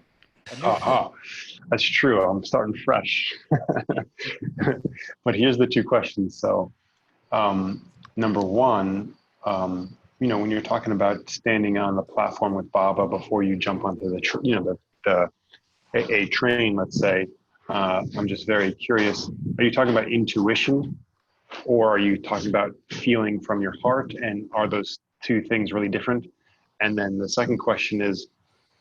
That's true. I'm starting fresh. But here's the two questions. So, number one, you know, when you're talking about standing on the platform with Baba before you jump onto a train, let's say, I'm just very curious. Are you talking about intuition, or are you talking about feeling from your heart? And are those two things really different? And then the second question is,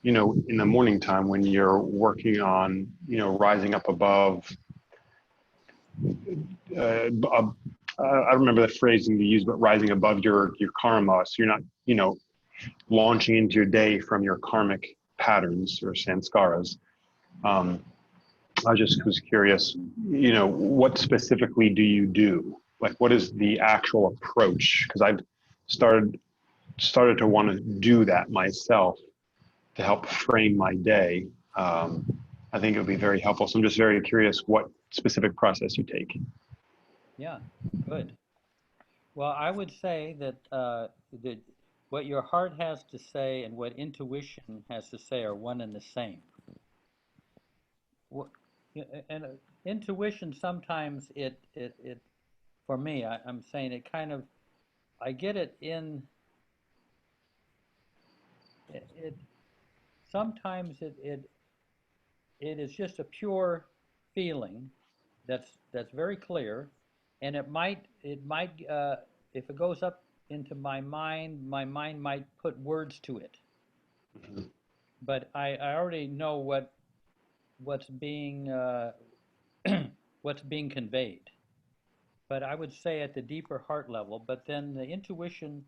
you know, in the morning time when you're working on, you know, rising up above, I don't remember the phrasing you use, but rising above your karma. So you're not, you know, launching into your day from your karmic patterns or sanskaras. I just was curious, you know, what specifically do you do? Like, what is the actual approach? Because I've started to want to do that myself to help frame my day. I think it would be very helpful. So I'm just very curious what specific process you take. Yeah, good. Well, I would say that that what your heart has to say and what intuition has to say are one and the same. And intuition sometimes it for me, I'm saying it kind of, I get it in it sometimes it is just a pure feeling that's very clear, and it might if it goes up into my mind might put words to it, but I already know what's being what's being conveyed. But I would say at the deeper heart level, but then the intuition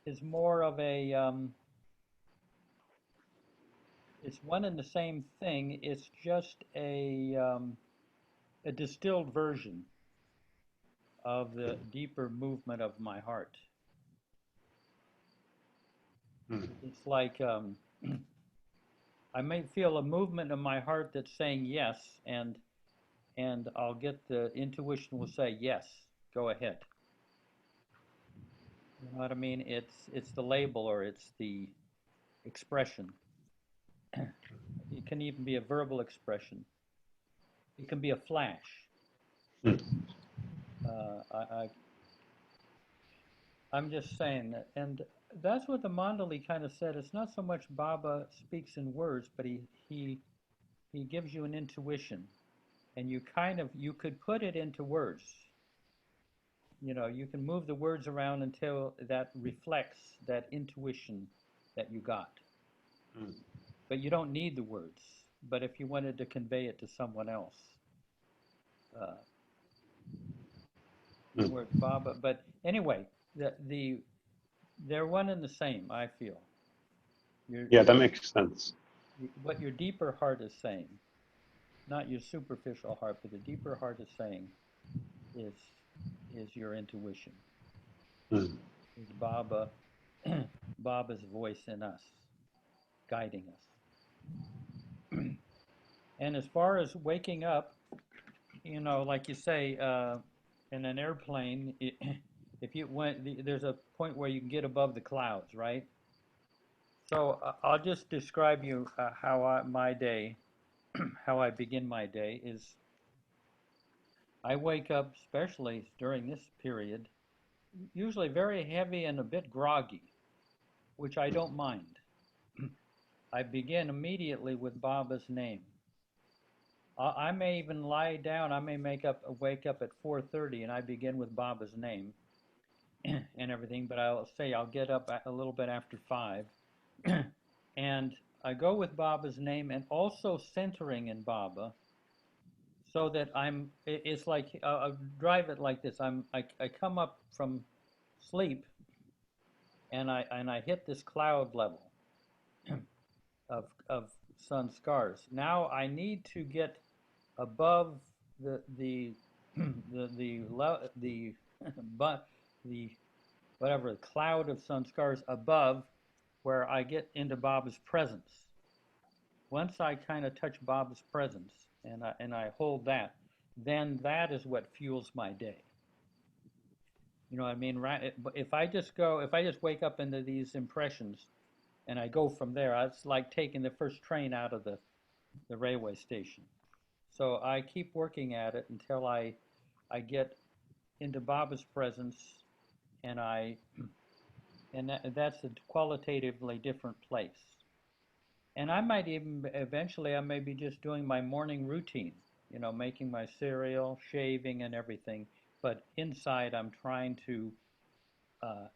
is more of a it's one and the same thing. It's just a distilled version of the deeper movement of my heart. It's like I may feel a movement in my heart that's saying yes, and I'll get the intuition will say yes, go ahead. You know what I mean? It's the label or it's the expression. It can even be a verbal expression. It can be a flash. Hmm. I'm just saying that, and that's what the Mandali kind of said. It's not so much Baba speaks in words, but he gives you an intuition, and you could put it into words. You know, you can move the words around until that reflects that intuition that you got. Hmm. But you don't need the words. But if you wanted to convey it to someone else, the word Baba. But anyway, they're one and the same, I feel. Yeah, that makes sense. What your deeper heart is saying, not your superficial heart, but the deeper heart is saying is your intuition. Hmm. Is Baba's voice in us, guiding us. And as far as waking up, you know, like you say, in an airplane, if you went, there's a point where you can get above the clouds, right? So I'll just describe you how my day, how I begin my day is I wake up, especially during this period, usually very heavy and a bit groggy, which I don't mind. I begin immediately with Baba's name. I may even lie down. I may wake up at 4:30, and I begin with Baba's name and everything. But I'll say I'll get up a little bit after 5, and I go with Baba's name and also centering in Baba, so that It's like I'll drive it like this. I come up from sleep, and I hit this cloud level of sun scars. Now I need to get above the but the whatever cloud of sun scars above, where I get into Baba's presence. Once I kind of touch Baba's presence and I hold that, then that is what fuels my day. You know what I mean? Right? If I just wake up into these impressions and I go from there, it's like taking the first train out of the railway station. So I keep working at it until I get into Baba's presence, and that's a qualitatively different place. And I might even eventually I may be just doing my morning routine, you know, making my cereal, shaving, and everything. But inside, I'm trying uh,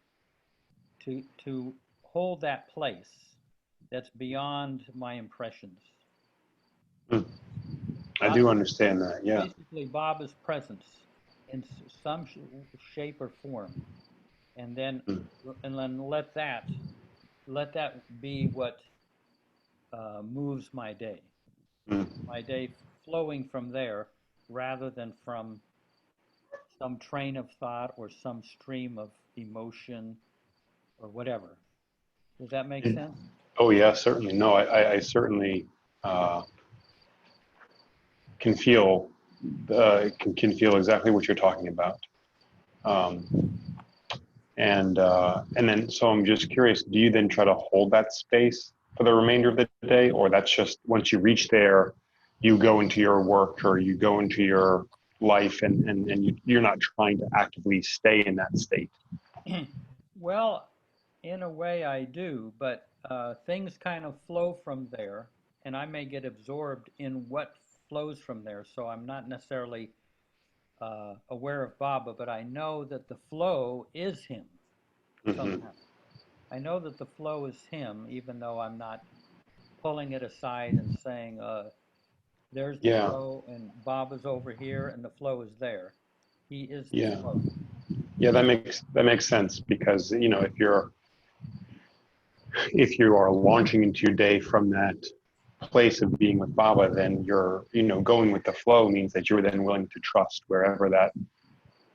to hold that place that's beyond my impressions. Hmm. I do understand that. Yeah. Basically Baba's presence in some shape or form, and then Hmm. let that be what moves my day. Hmm. My day flowing from there rather than from some train of thought or some stream of emotion or whatever. Does that make sense? Oh yeah, certainly. No, I certainly can feel can feel exactly what you're talking about. Um, and then so I'm just curious, do you then try to hold that space for the remainder of the day, or that's just once you reach there, you go into your work or you go into your life and you're not trying to actively stay in that state? Well, in a way I do, but things kind of flow from there, and I may get absorbed in what flows from there. So I'm not necessarily aware of Baba, but I know that the flow is him Mm-hmm. somehow. I know that the flow is him, even though I'm not pulling it aside and saying, there's the Yeah, flow, and Baba's over here, and the flow is there. He is the yeah, flow. yeah. That makes sense because you know if you are launching into your day from that place of being with Baba, then you're going with the flow means that you're then willing to trust wherever that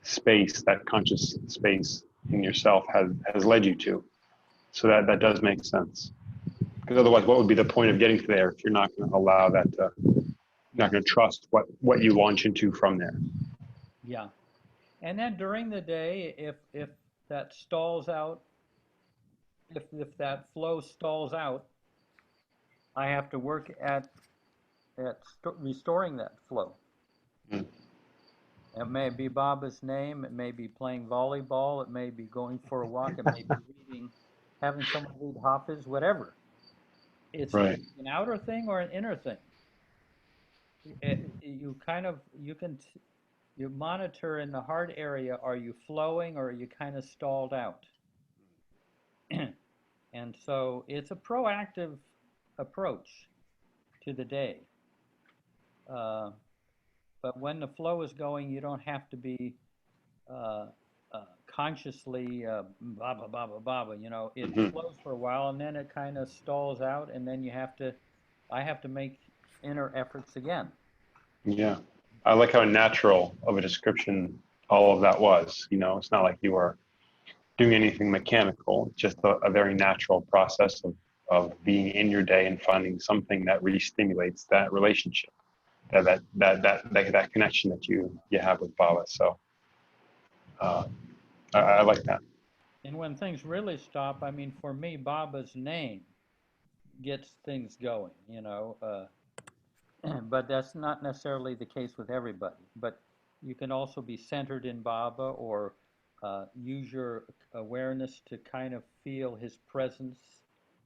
space, that conscious space in yourself has led you to. So that does make sense. Because otherwise, what would be the point of getting to there if you're not going to allow that to, not going to trust what you launch into from there? Yeah. And then during the day, if that stalls out, if that flow stalls out, I have to work at restoring that flow. Mm. It may be Baba's name, it may be playing volleyball, it may be going for a walk, it may be reading, having someone read Hafiz, whatever. It's Right. an outer thing or an inner thing. You kind of, you monitor in the heart area, are you flowing or are you kind of stalled out? And so it's a proactive approach to the day. But when the flow is going, you don't have to be uh, consciously baba, baba, baba. You know, it Hmm. flows for a while and then it kind of stalls out, and then I have to make inner efforts again. Yeah. I like how natural of a description all of that was. You know, it's not like you were doing anything mechanical, just a very natural process of being in your day and finding something that re-stimulates that relationship, that connection that you have with Baba. So uh, I like that. And when things really stop, I mean, for me, Baba's name gets things going, you know. But that's not necessarily the case with everybody. But you can also be centered in Baba, or use your awareness to kind of feel his presence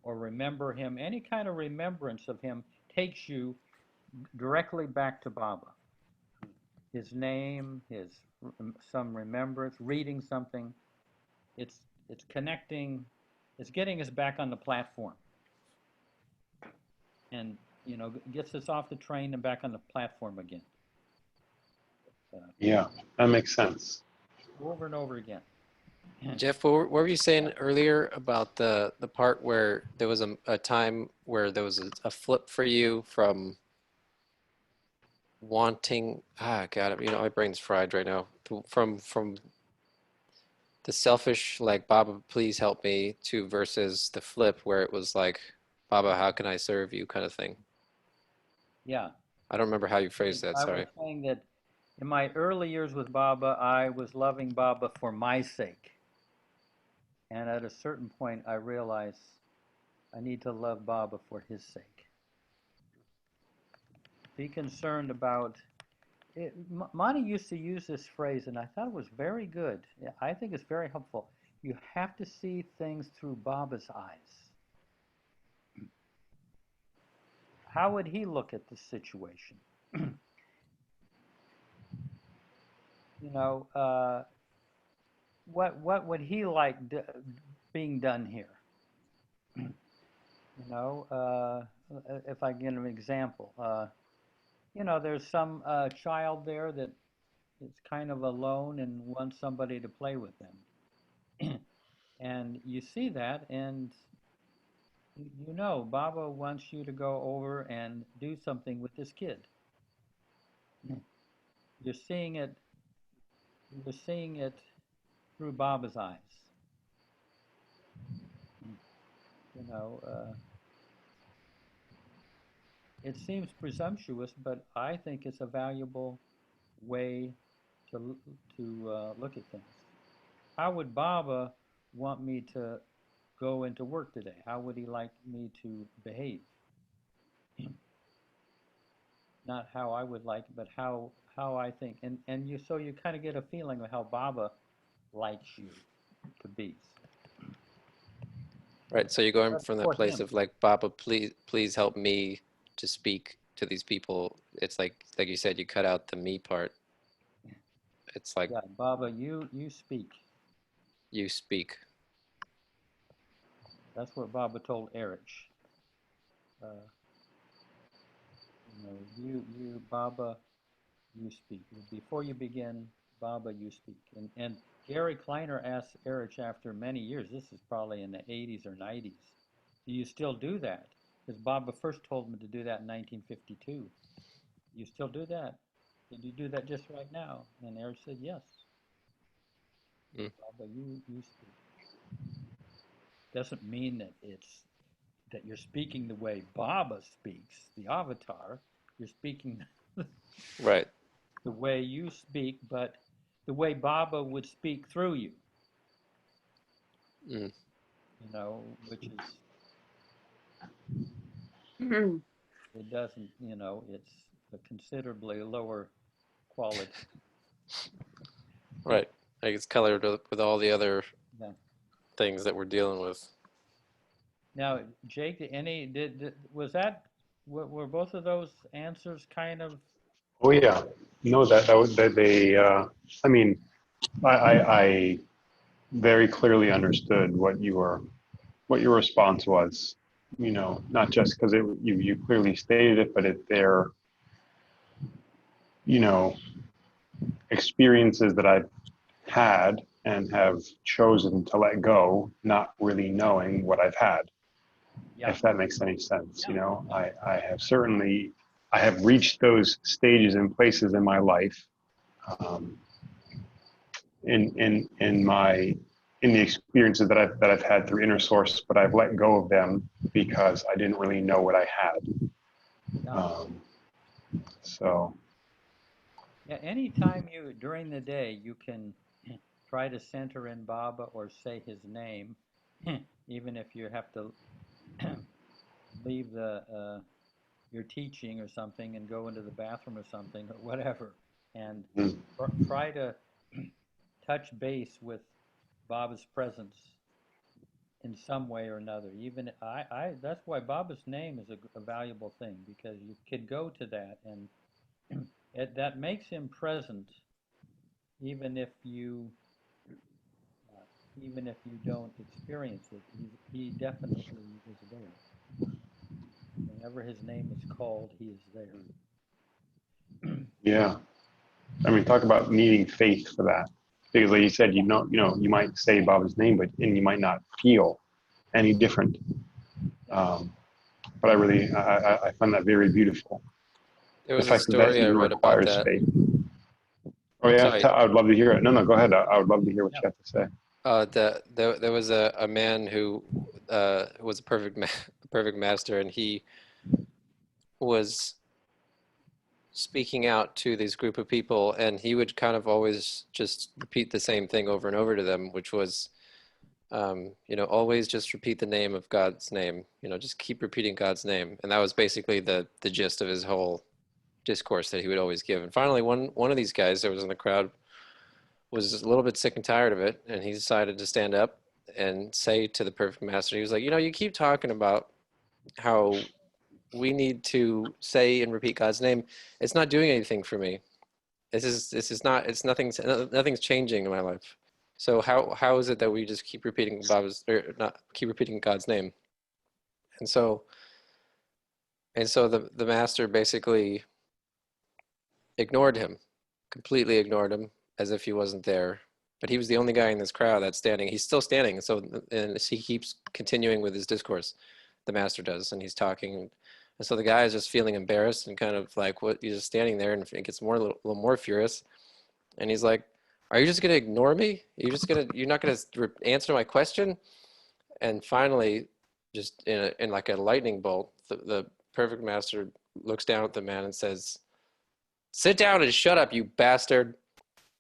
or remember him. Any kind of remembrance of him takes you directly back to Baba. His name, some remembrance, reading something. It's connecting. It's getting us back on the platform, and gets us off the train and back on the platform again. Yeah, that makes sense. Over and over again. Jeff, what were you saying earlier about the part where there was a time where there was a flip for you from wanting, God, my brain's fried right now, from the selfish, like, Baba, please help me, to versus the flip where it was like, Baba, how can I serve you, kind of thing. Yeah. I don't remember how you phrased that, I was sorry. saying that in my early years with Baba, I was loving Baba for my sake. And at a certain point, I realized I need to love Baba for his sake. Be concerned about it. Mani used to use this phrase, and I thought it was very good. I think it's very helpful. You have to see things through Baba's eyes. How would he look at the situation? What would he like being done here? If I give an example, there's some child there that is kind of alone and wants somebody to play with them. And you see that, and Baba wants you to go over and do something with this kid. You're seeing it through Baba's eyes. It seems presumptuous, but I think it's a valuable way to look at things. How would Baba want me to go into work today? How would he like me to behave? Not how I would like, but how I think. And you kind of get a feeling of how Baba likes you to be. Right, so you're going But from that for place him, of like, Baba, please help me to speak to these people. It's like you said, you cut out the me part. It's like, yeah, Baba, you speak. you speak. That's what Baba told Erich. Baba, you speak. Before you begin, Baba, you speak. And Gary Kleiner asked Erich after many years, this is probably in the 80s or 90s, do you still do that? Because Baba first told him to do that in 1952. You still do that? Did you do that just right now? And Erich said, yes. Mm. Baba, you speak. Doesn't mean that you're speaking the way Baba speaks, the avatar. You're speaking Right. the way you speak, but the way Baba would speak through you. Mm. you know, which is, Mhm. it doesn't, you know, it's a considerably lower quality. Right. Like it's colored with all the other Yeah. things that we're dealing with. Now, Jake, was that, were both of those answers kind of, Oh yeah, no, that was that they. I mean, I very clearly understood what your response was. You know, not just because you clearly stated it, but their you know experiences that I've had and have chosen to let go, not really knowing what I've had. yeah, If that makes any sense, yeah, you know, yeah, I have certainly I have reached those stages and places in my life. Um, in my in the experiences that I've had through inner source, but I've let go of them because I didn't really know what I had. yeah. Um, so Yeah, anytime you, during the day, you can try to center in Baba or say his name, even if you have to leave your teaching or something and go into the bathroom or something or whatever, and mm, try to touch base with Baba's presence in some way or another. Even that's why Baba's name is a valuable thing, because you could go to that and that makes him present, even if you uh, even if you don't experience it. He definitely is there. Whenever his name is called, he is there. yeah, I mean, talk about needing faith for that, because like you said, you might say Baba's name, but and you might not feel any different. Yeah. Um, but I really I find that very beautiful. There The was a fact that that story I even read about requires that. faith. Oh yeah, Sorry. I would love to hear it. No, no, go ahead. I would love to hear what Yeah. you have to say. There was a man who was a a perfect master, and he was speaking out to this group of people, and he would kind of always just repeat the same thing over and over to them, which was, always just repeat the name of God's name. Just keep repeating God's name, and that was basically the gist of his whole discourse that he would always give. And finally, one of these guys that was in the crowd was a little bit sick and tired of it, and he decided to stand up and say to the perfect master, he was like, you keep talking about how we need to say and repeat God's name. It's not doing anything for me. This is not. It's nothing's changing in my life. So how is it that we just keep repeating Baba's, or not keep repeating God's name? And so the master basically ignored him, completely ignored him, as if he wasn't there. But he was the only guy in this crowd that's standing. He's still standing, and he keeps continuing with his discourse. The master does, and he's talking, and so the guy is just feeling embarrassed and kind of like, what? He's just standing there, and it gets a little more furious. And he's like, "Are you just gonna ignore me? You're not gonna answer my question?" And finally, just in like a lightning bolt, the perfect master looks down at the man and says, "Sit down and shut up, you bastard."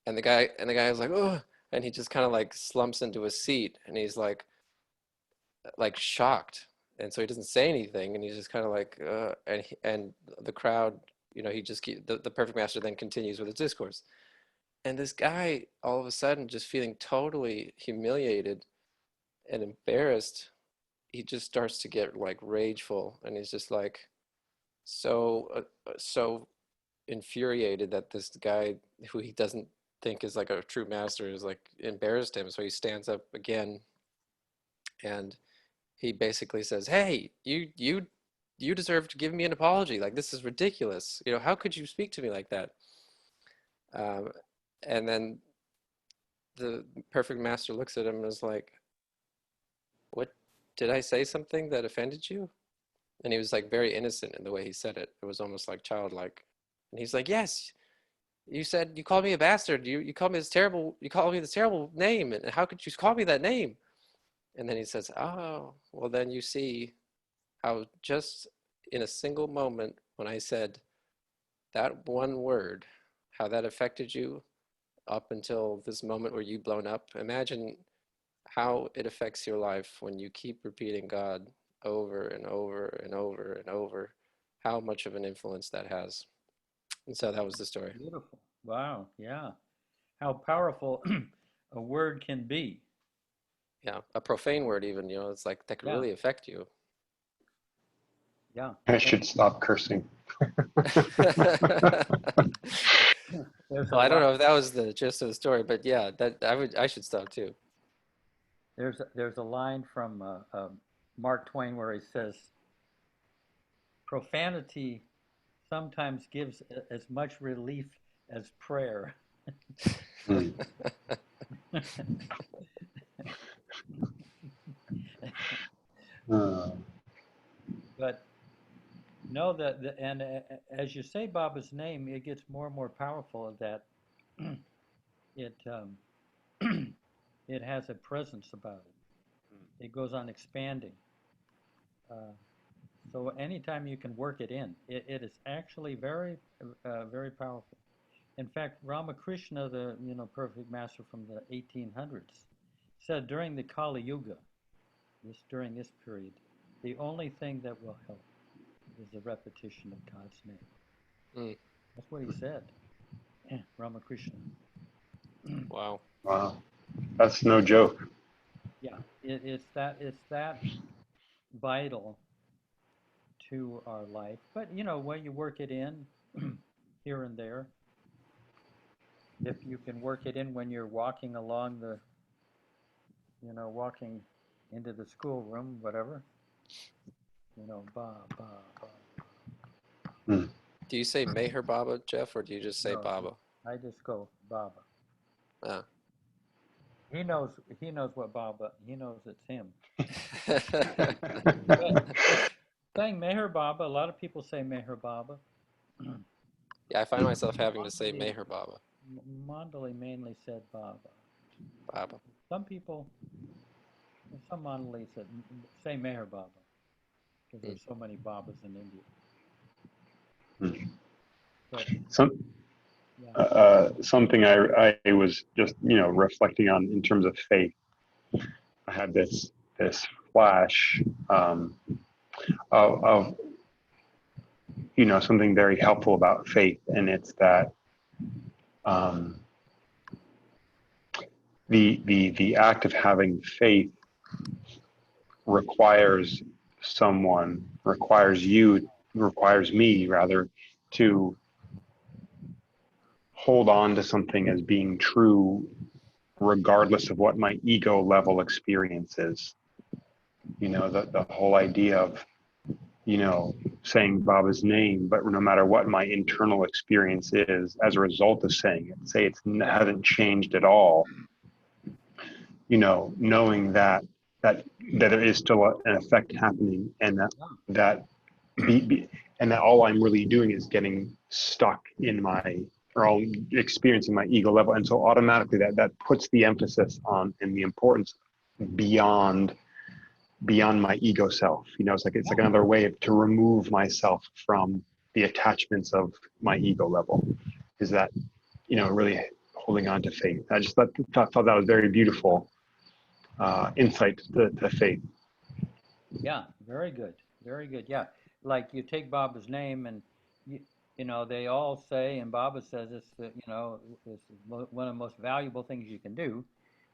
And the guy is like, "Oh," and he just kind of like slumps into a seat, and he's like shocked, and so he doesn't say anything, and he's just kind of like, and the crowd, he just the perfect master then continues with his discourse, and this guy all of a sudden just feeling totally humiliated and embarrassed, he just starts to get like rageful, and he's just like so infuriated that this guy who he doesn't think is like a true master is like embarrassed him. So he stands up again, and he basically says, "Hey, you deserve to give me an apology. Like, this is ridiculous. How could you speak to me like that?" Um, and then the perfect master looks at him and is like, "What, did I say something that offended you?" And he was like very innocent in the way he said it. It was almost like childlike. And he's like, "Yes, you called me a bastard. You called me this terrible. You called me this terrible name. And how could you call me that name?" And then he says, "Oh, well, then you see how just in a single moment when I said that one word, how that affected you up until this moment where you blown up. Imagine how it affects your life when you keep repeating God over and over and over and over, how much of an influence that has. And so that was the story. Beautiful. Wow. Yeah. How powerful a word can be. Yeah, a profane word even, it's like that could Yeah. really affect you. Yeah. I should stop cursing. There's a Well, I don't line. know if that was the gist of the story, but yeah, that I should stop too. There's a line from Mark Twain where he says, "Profanity sometimes gives as much relief as prayer." Hmm. Uh, But no, and as you say Baba's name, it gets more and more powerful. That it it has a presence about it. It goes on expanding. Uh, so anytime you can work it in, it is actually very powerful. In fact, Ramakrishna, the perfect master from the 1800s, said during the Kali Yuga, during this period, the only thing that will help is the repetition of God's name. Mm, That's what he said. Ramakrishna. wow. wow, that's no joke. Yeah, it's that vital to our life. But when you work it in here and there, if you can work it in when you're walking along walking into the schoolroom, whatever, ba ba ba. Hmm. Do you say Meher Baba, Jeff, or do you just say No, Baba? I just go Baba. Ah. He knows. He knows what Baba. He knows it's him. But saying Meher Baba, a lot of people say Meher Baba. Yeah, I find myself having to say Mandali, Meher Baba. Mandali mainly said Baba. Baba. Some people, some Mandalis said say Meher Baba because Mm. there's so many Babas in India. Hmm. But Some, yeah, something I was just reflecting on in terms of faith. I had this flash of something very helpful about faith, and it's that um, the act of having faith requires requires me rather, to hold on to something as being true regardless of what my ego level experience is. The whole idea of saying Baba's name, but no matter what my internal experience is as a result of saying it, say it hasn't changed at all, knowing that there is still an effect happening, and that and that all I'm really doing is getting stuck in or all experiencing my ego level, and so automatically that puts the emphasis on and the importance beyond my ego self. It's like another way to remove myself from the attachments of my ego level. Is that really holding on to faith? I just thought that was very beautiful insight to faith. yeah, very good, very good. Yeah, like you take Baba's name, and they all say, and Baba says it's it's one of the most valuable things you can do.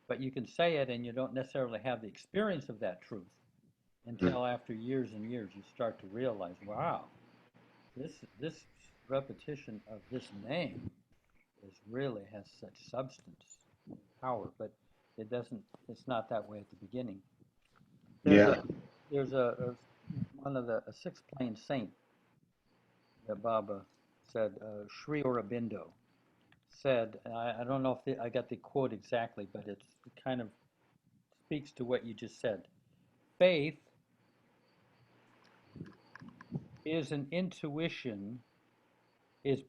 But you can say it, and you don't necessarily have the experience of that truth until after years and years you start to realize, wow, this repetition of this name really has such substance and power. But it doesn't. It's not that way at the beginning. There's a Yeah. there's a one of a six plane saint that Baba said, Sri Aurobindo said. I don't know if I got the quote exactly, but it kind of speaks to what you just said. Faith is an intuition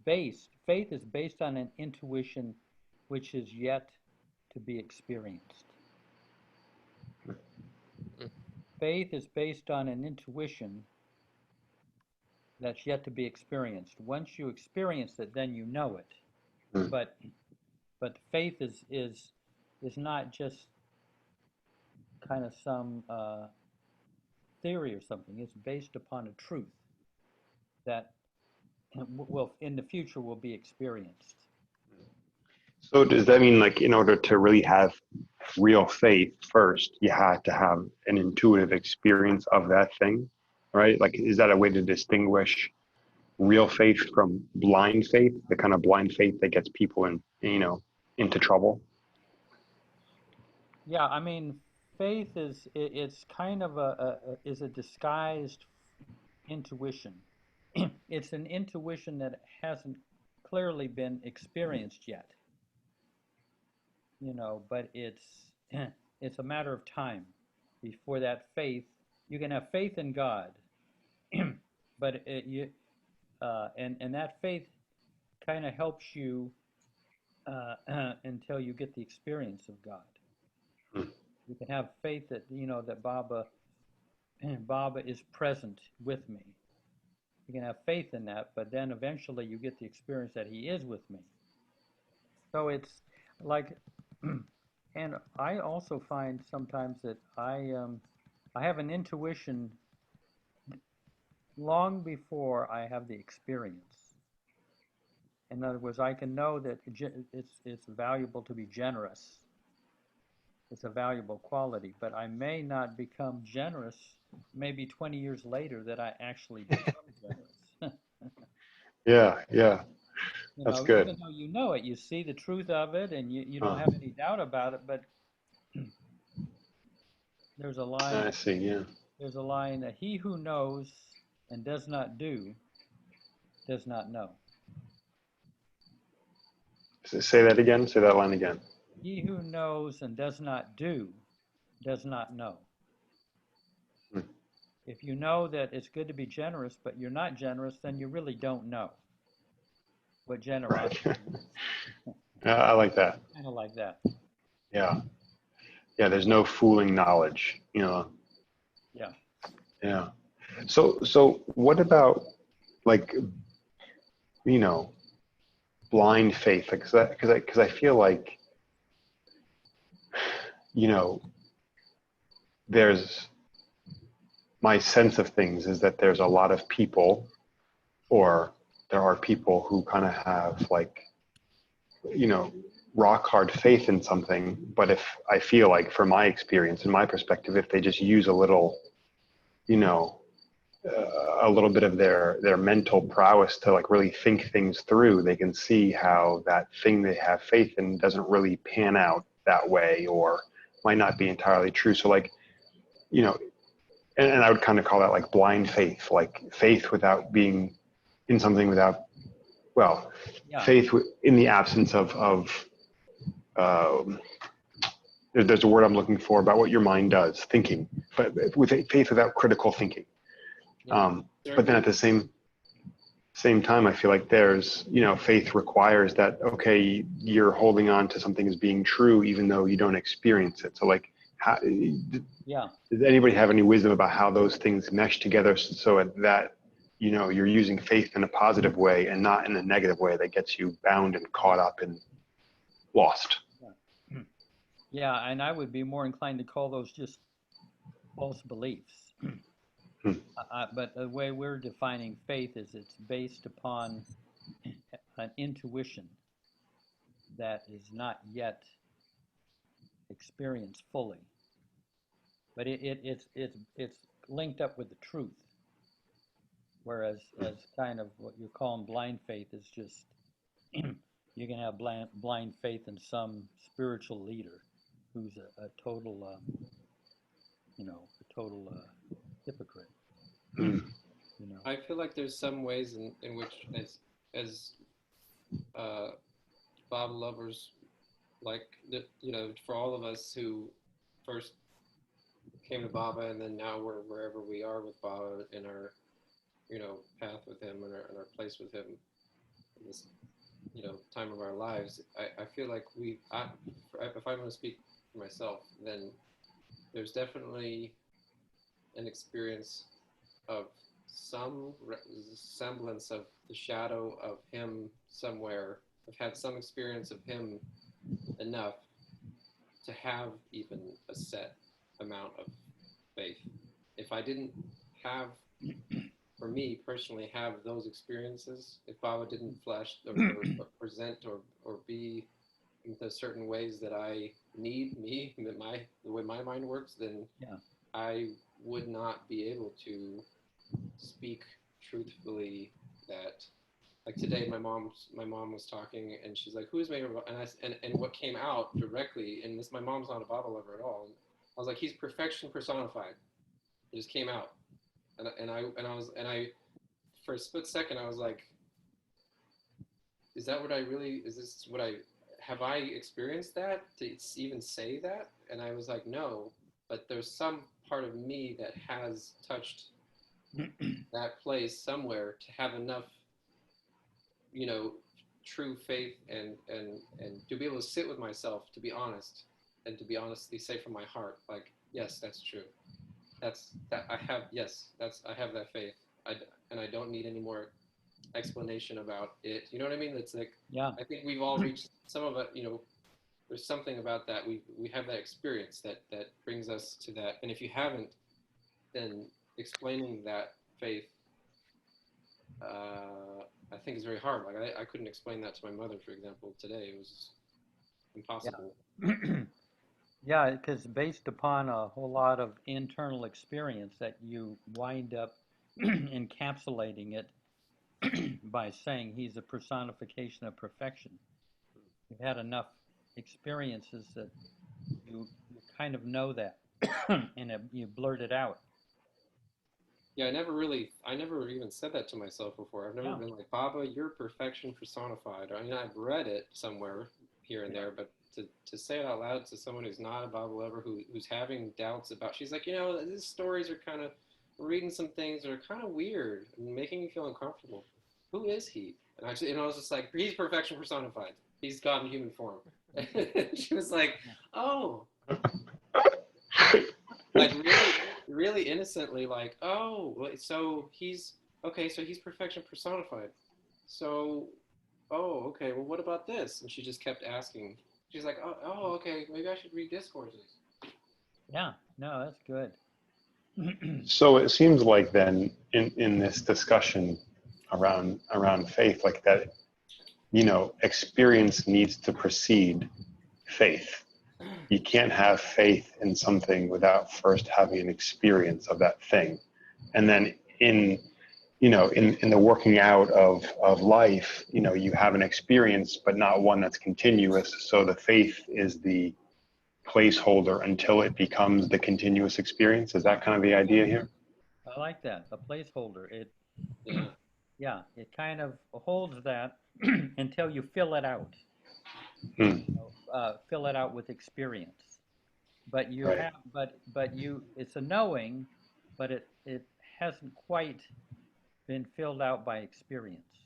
faith is based on an intuition which is yet to be experienced. Mm. Faith is based on an intuition that's yet to be experienced. Once you experience it, then you know it. Mm. But faith is not just kind of some theory or something. It's based upon a truth that will, in the future, will be experienced. So does that mean, like, in order to really have real faith, first you have to have an intuitive experience of that thing, right? Like, is that a way to distinguish real faith from blind faith, the kind of blind faith that gets people in, into trouble? Yeah, I mean, faith is it's kind of is a disguised intuition. It's an intuition that hasn't clearly been experienced yet, but it's a matter of time before that faith. You can have faith in God, but and that faith kind of helps you until you get the experience of God. Hmm. You can have faith that that Baba is present with me. You can have faith in that, but then eventually you get the experience that he is with me. So it's like, and I also find sometimes that I have an intuition long before I have the experience. In other words, I can know that it's valuable to be generous. It's a valuable quality, but I may not become generous maybe 20 years later that I actually become generous. Yeah, yeah, that's good. Even though you know it, you see the truth of it and you don't Huh. have any doubt about it, but there's a line, I see, yeah. that he who knows and does not do does not know. Say that again, say that line again. He who knows and does not do does not know. Hmm. If you know that it's good to be generous, but you're not generous, then you really don't know what generosity Right. is. I like that. Kind of like that. Yeah. Yeah, there's no fooling knowledge, Yeah. Yeah. So what about, like, blind faith? Because I feel like, there's, my sense of things is that there's a lot of people, or there are people who kind of have, like, rock hard faith in something, but if I feel like, from my experience and my perspective, if they just use a little, a little bit of their mental prowess to, like, really think things through, they can see how that thing they have faith in doesn't really pan out that way, or might not be entirely true. So, like, and I would kind of call that, like, blind faith, like faith without being in something, without, well, Yeah. faith in the absence of there's a word I'm looking for about what your mind does, thinking, but with faith without critical thinking. Yeah. But then at the same time, I feel like there's, faith requires that, okay, you're holding on to something as being true, even though you don't experience it. So, like, how, Yeah. does anybody have any wisdom about how those things mesh together, so that, you're using faith in a positive way and not in a negative way that gets you bound and caught up and lost? Yeah, and I would be more inclined to call those just false beliefs. But the way we're defining faith is it's based upon an intuition that is not yet experienced fully, but it's linked up with the truth. Whereas as kind of what you're calling blind faith is just you can have blind faith in some spiritual leader who's a total hypocrite. I feel like there's some ways in which, as uh, Bob lovers, like, for all of us who first came to Baba and then now we're wherever we are with Baba in our path with him and our place with him in this time of our lives. I feel like if I'm going to speak for myself, then there's definitely an experience of some semblance of the shadow of him somewhere. I've had some experience of him enough to have even a set amount of faith. If I didn't have, for me personally, have those experiences, if Baba didn't flash or present or be in the certain ways that I need the way my mind works, then Yeah. I would not be able to speak truthfully. That, like today, my mom was talking, and she's like, "Who is Mayor?" And what came out directly, and this, my mom's not a Bible lover at all. I was like, "He's perfection personified." It just came out, and I for a split second I was like, "Is that what I really? Is this what I have I experienced that to even say that?" And I was like, "No," but there's some part of me that has touched that place somewhere to have enough, you know, true faith and to be able to sit with myself, to be honest, and to be honestly say from my heart, like, yes, that's true. That I have, yes, I have that faith. And I don't need any more explanation about it. You know what I mean? It's like, Yeah. I think we've all reached some of it, you know, there's something about that. We have that experience that brings us to that. And if you haven't, then explaining that faith, I think is very hard. Like I couldn't explain that to my mother, for example, today. It was impossible. Yeah, because based upon a whole lot of internal experience that you wind up encapsulating it by saying he's a personification of perfection. You've had enough experiences that you kind of know that and you blurt it out. Yeah, I never even said that to myself before. I've never Yeah. been like, Baba, you're perfection personified. I mean, I've read it somewhere here and there, but to say it out loud to someone who's not a Baba lover, who's having doubts about, she's like, you know, these stories are kind of, reading some things that are kind of weird and making me feel uncomfortable. Who is he? And I was just like, he's perfection personified. He's God in human form. She was like, oh, like really innocently, like, oh, so he's okay, so he's perfection personified. So, oh, okay, well, what about this? And she just kept asking. She's like, oh, okay, maybe I should read discourses. Yeah, no, that's good. So it seems like then in this discussion around faith, like that, you know, experience needs to precede faith. You can't have faith in something without first having an experience of that thing. And then in the working out of life, you know, you have an experience, but not one that's continuous. So the faith is the placeholder until it becomes the continuous experience. Is that kind of the idea here? I like that, a placeholder. Yeah. Yeah, it kind of holds that until you fill it out. Hmm. Fill it out with experience. But you Right. have, it's a knowing, but it hasn't quite been filled out by experience,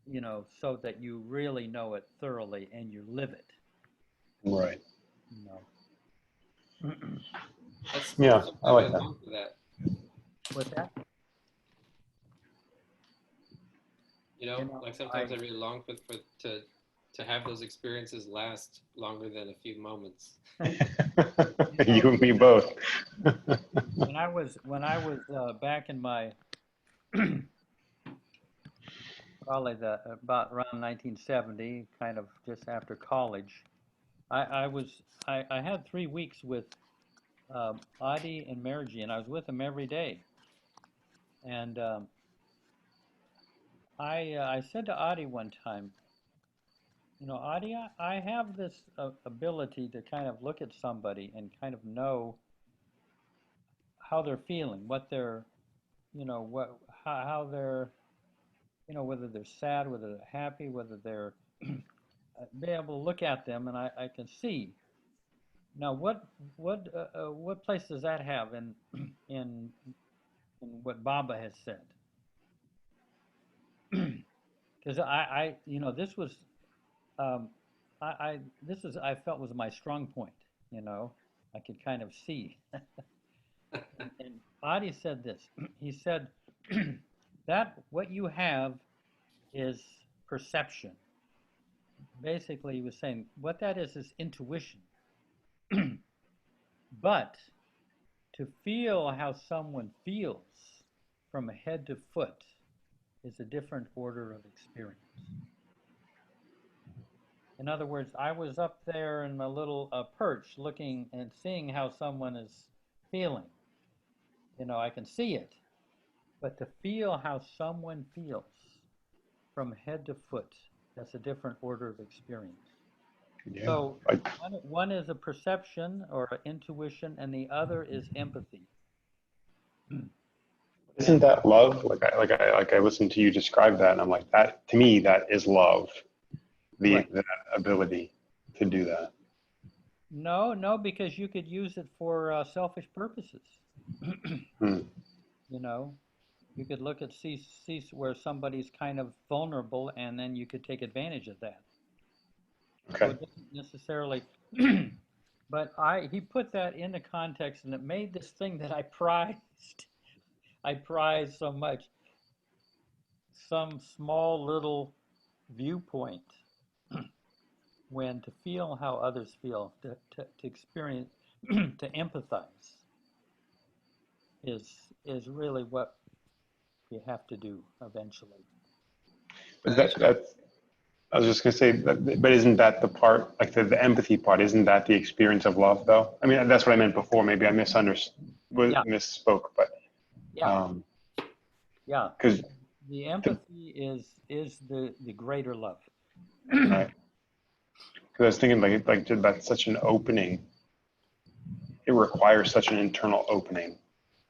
you know, so that you really know it thoroughly and you live it, Right. you know. That's Yeah, sometimes I like I that. long for that. What's that? You know, You know, like sometimes I really long to have those experiences last longer than a few moments. You and me both. when I was back in my probably about around 1970, kind of just after college, I had 3 weeks with Adi and Margie, and I was with them every day. And I said to Adi one time, you know, Adi, I have this ability to kind of look at somebody and kind of know how they're feeling, what they're, you know, how they're, you know, whether they're sad, whether they're happy, whether they're be able to look at them, and I can see. Now, what place does that have in in what Baba has said? Because you know, this was um, I felt was my strong point. You know, I could kind of see. And Adi said this. He said that what you have is perception. Basically, he was saying what that is intuition. But to feel how someone feels from head to foot is a different order of experience. In other words, I was up there in a little perch looking and seeing how someone is feeling. You know, I can see it, but to feel how someone feels from head to foot, that's a different order of experience. Yeah. So one is a perception or an intuition, and the other is empathy. Isn't that love? Like I listened to you describe that, and I'm like, that to me, that is love. Right. The ability to do that. No, because you could use it for selfish purposes. Hmm. You know, you could look at see where somebody's kind of vulnerable, and then you could take advantage of that. So Okay. it doesn't necessarily, but he put that into context, and it made this thing that I prized so much, some small little viewpoint, when to feel how others feel, to experience, to empathize, is really what you have to do eventually. But that's, I was just gonna say, but isn't that the part, like the empathy part, isn't that the experience of love though? I mean, that's what I meant before. Maybe I Yeah, misspoke, but yeah, yeah. because The empathy is the greater love. right, because I was thinking like that's such an opening. It requires such an internal opening.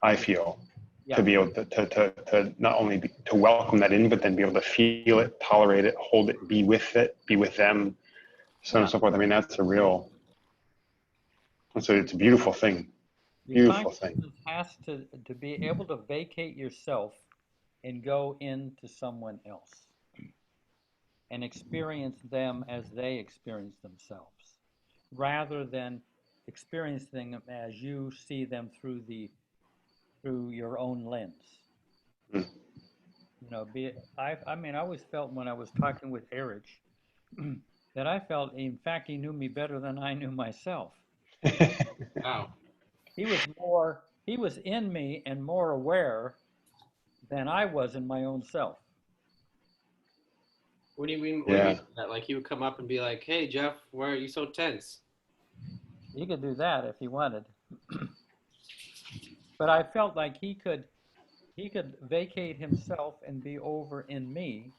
I feel Yeah, to be able to not only to welcome that in, but then be able to feel it, tolerate it, hold it, be with them, so on yeah. and so forth. I mean, that's a real. So it's a beautiful thing. Your Beautiful thing. consciousness has to be able to vacate yourself and go into someone else and experience them as they experience themselves, rather than experiencing them as you see them through your own lens. Mm. You know, I mean, I always felt when I was talking with Erich that I felt, in fact, he knew me better than I knew myself. Wow. He was in me and more aware than I was in my own self. What do you mean? What do you mean Yeah. by that? Like he would come up and be like, "Hey, Jeff, why are you so tense?" He could do that if he wanted. But I felt like he could vacate himself and be over in me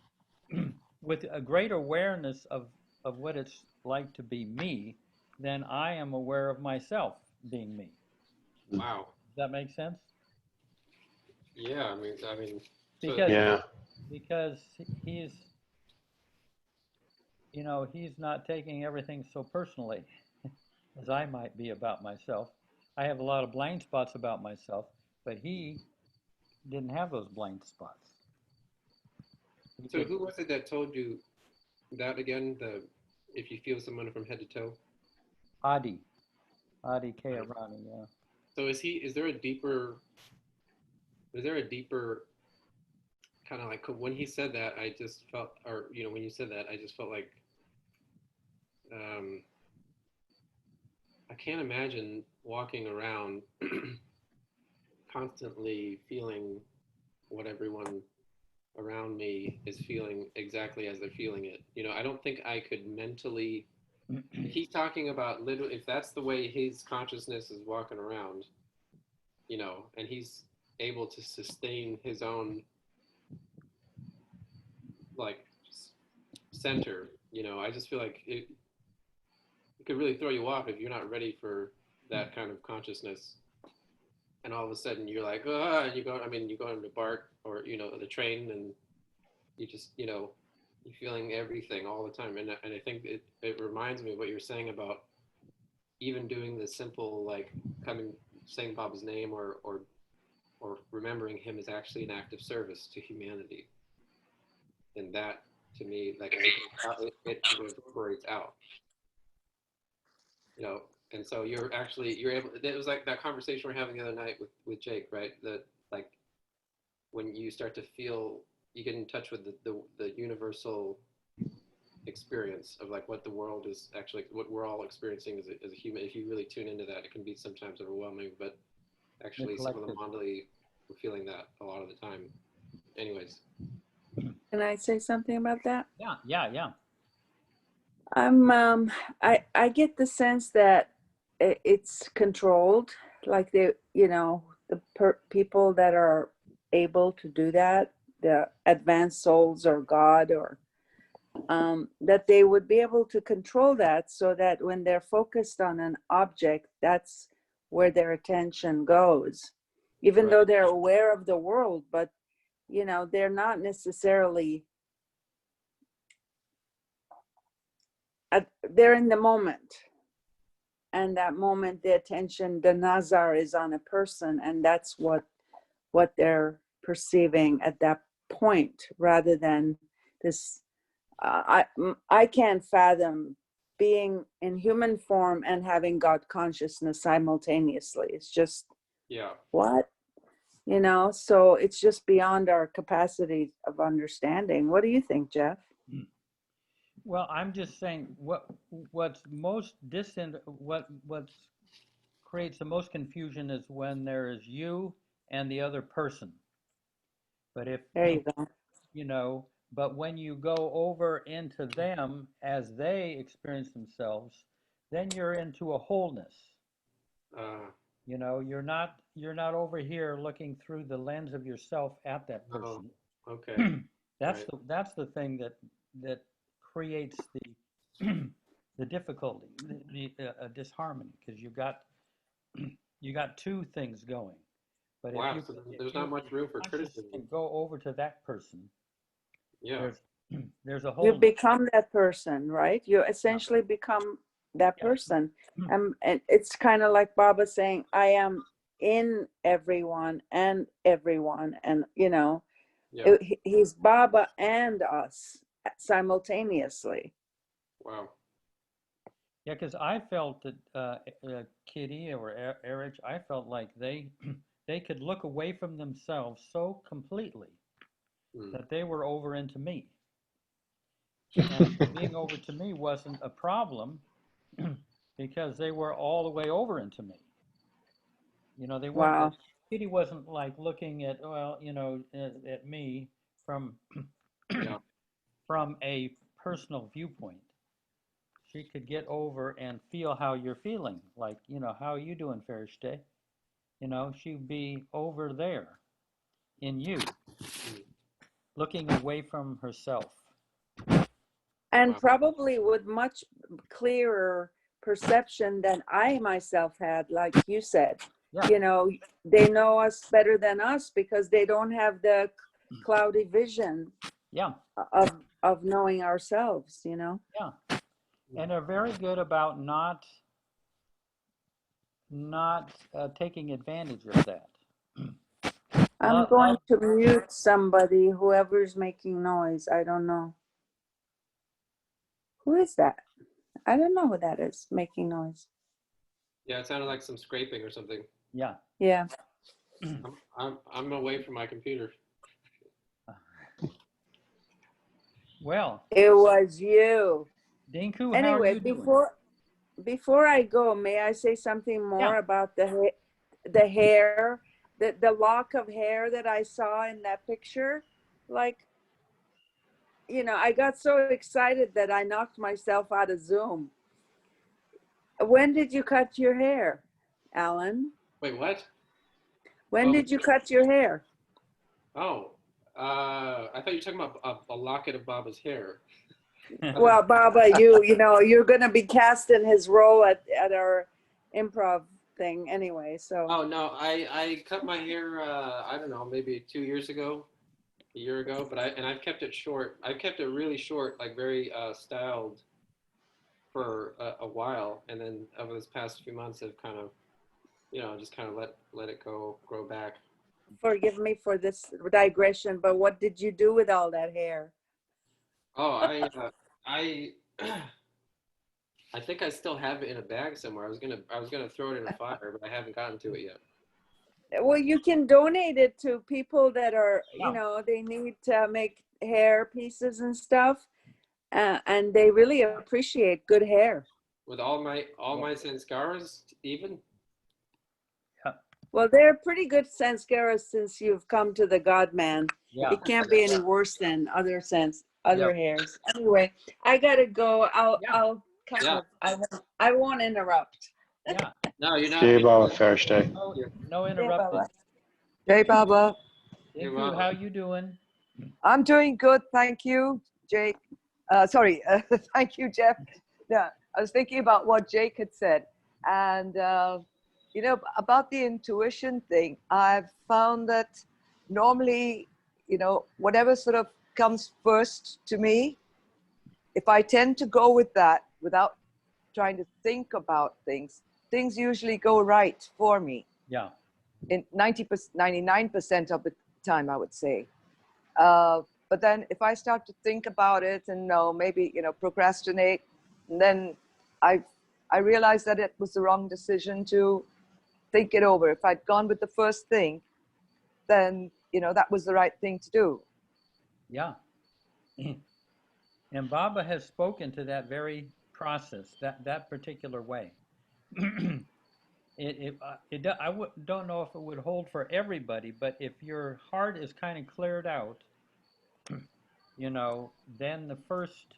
with a great awareness of what it's like to be me than I am aware of myself being me. Wow. Does that make sense? Yeah. I mean, so Because Yeah. because he's he's not taking everything so personally as I might be about myself. I have a lot of blind spots about myself, but he didn't have those blind spots. He so could. who was it that told you that again? The if you feel someone from head to toe. Adi, Adi Kairani, yeah. So is he? Is there a deeper? Is there a deeper kind of like when he said that? I just felt, or when you said that, I just felt like um, I can't imagine walking around constantly feeling what everyone around me is feeling exactly as they're feeling it. I don't think I could mentally. If he's talking about literally, if that's the way his consciousness is walking around, and he's able to sustain his own like center, I just feel like it could really throw you off if you're not ready for that kind of consciousness. And all of a sudden you're like, and you go into BART or, the train and you just, you're feeling everything all the time. And I think it reminds me of what you're saying about even doing the simple, like saying Bob's name or remembering him is actually an act of service to humanity. And that to me, like it reverberates out, and so you're able, it was like that conversation we're having the other night with Jake, right? That like when you start to feel, you get in touch with the universal experience of like what the world is actually, what we're all experiencing as a human. If you really tune into that, it can be sometimes overwhelming, but Actually, some of the collective. Mandali were feeling that a lot of the time. Anyways, Can I say something about that? Yeah. I get the sense that it's controlled, like they, the people that are able to do that, the advanced souls or God, or that they would be able to control that so that when they're focused on an object, that's where their attention goes, even right. though they're aware of the world, but they're not necessarily they're in the moment, and that moment the attention, the nazar, is on a person, and that's what they're perceiving at that point, rather than this I can't fathom being in human form and having God consciousness simultaneously. It's just Yeah. what, so it's just beyond our capacity of understanding. What do you think, Jeff? Well, I'm just saying what's most what creates the most confusion is when there is you and the other person. But if There you go. but when you go over into them as they experience themselves, then you're into a wholeness. Uh, You're not over here looking through the lens of yourself at that oh, person. okay. That's Right. that's the thing that creates the the difficulty, the disharmony, because you got two things going. But if Wow. you So if there's not you much room for conscious criticism. and go over to that person, Yeah. there's there's a You wholeness. become that person, right? You Yeah. essentially become that Yeah. person. And it's kind of like Baba saying, I am in everyone and everyone. And, Yeah. he's Baba and us simultaneously. Wow. Yeah, because I felt that Kitty or Eric, I felt like they they could look away from themselves so completely Mm. that they were over into me. And being over to me wasn't a problem because they were all the way over into me. They weren't. Wow. Kitty wasn't like looking at at me from Yeah. from a personal viewpoint. She could get over and feel how you're feeling. Like, how are you doing, Farishte? She'd be over there in you, Mm. looking away from herself. And Wow. probably with much clearer perception than I myself had, like you said. Yeah. They know us better than us because they don't have the cloudy vision Yeah. of knowing ourselves, Yeah. And they're very good about not taking advantage of that. I'm going to mute somebody, whoever's making noise. I don't know. Who is that? I don't know who that is making noise. Yeah. It sounded like some scraping or something. Yeah. Yeah. I'm away from my computer. Well, It was you. Dinku, how are Anyway, you doing? before I go, may I say something more Yeah. about the hair, the lock of hair that I saw in that picture? Like, I got so excited that I knocked myself out of Zoom. When did you cut your hair, Alan? Wait, what? When Oh, did you cut your hair? oh. I thought you were talking about a locket of Baba's hair. Well, Baba, you're going to be cast in his role at our improv thing anyway. So. Oh no, I cut my hair. I don't know, maybe 2 years ago, a year ago. But I've kept it short. I've kept it really short, like very styled for a while, and then over this past few months, I've kind of, just kind of let it grow back. Forgive me for this digression, but what did you do with all that hair? Oh, I I think I still have it in a bag somewhere. I was gonna throw it in a fire, but I haven't gotten to it yet. Well, you can donate it to people that are, Yeah. they need to make hair pieces and stuff, and they really appreciate good hair. With all my sanskaras, even. Yeah. Well, they're pretty good sanskaras since you've come to the God man. Yeah. It can't be any worse than other Yep. hairs. Anyway, I gotta go. Yeah. I'll kind Yeah. of, I won't interrupt. Yeah. No, you're not. Jay You're Baba not. Thursday. No Jai interrupting. Baba. Jai Baba. You're Thank you. welcome. How you doing? I'm doing good, thank you, Jake. Sorry, thank you, Jeff. Yeah, I was thinking about what Jake had said, and you know, about the intuition thing. I've found that normally, you know, whatever sort of comes first to me, if I tend to go with that without trying to think about things, things usually go right for me. Yeah. In 90%, 99% of the time, I would say. But then if I start to think about it and maybe, procrastinate, and then I realized that it was the wrong decision to think it over. If I'd gone with the first thing, then, that was the right thing to do. Yeah. And Baba has spoken to that very process, that particular way. Don't know if it would hold for everybody, but if your heart is kind of cleared out, then the first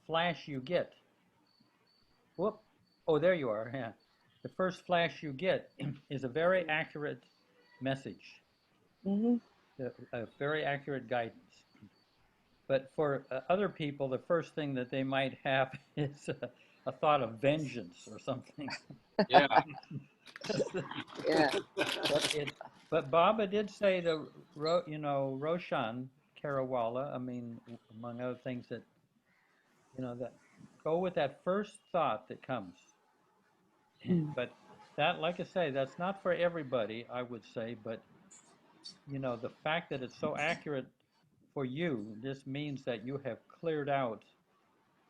flash you get, whoop, oh, there you are. Yeah. The first flash you get is a very accurate message, Mm-hmm. a very accurate guidance. But for other people, the first thing that they might have is a thought of vengeance or something. Yeah. Yeah. But Baba did say Roshan Karawala, I mean, among other things that, that go with that first thought that comes. But that, like I say, that's not for everybody, I would say, but, the fact that it's so accurate for you, this means that you have cleared out,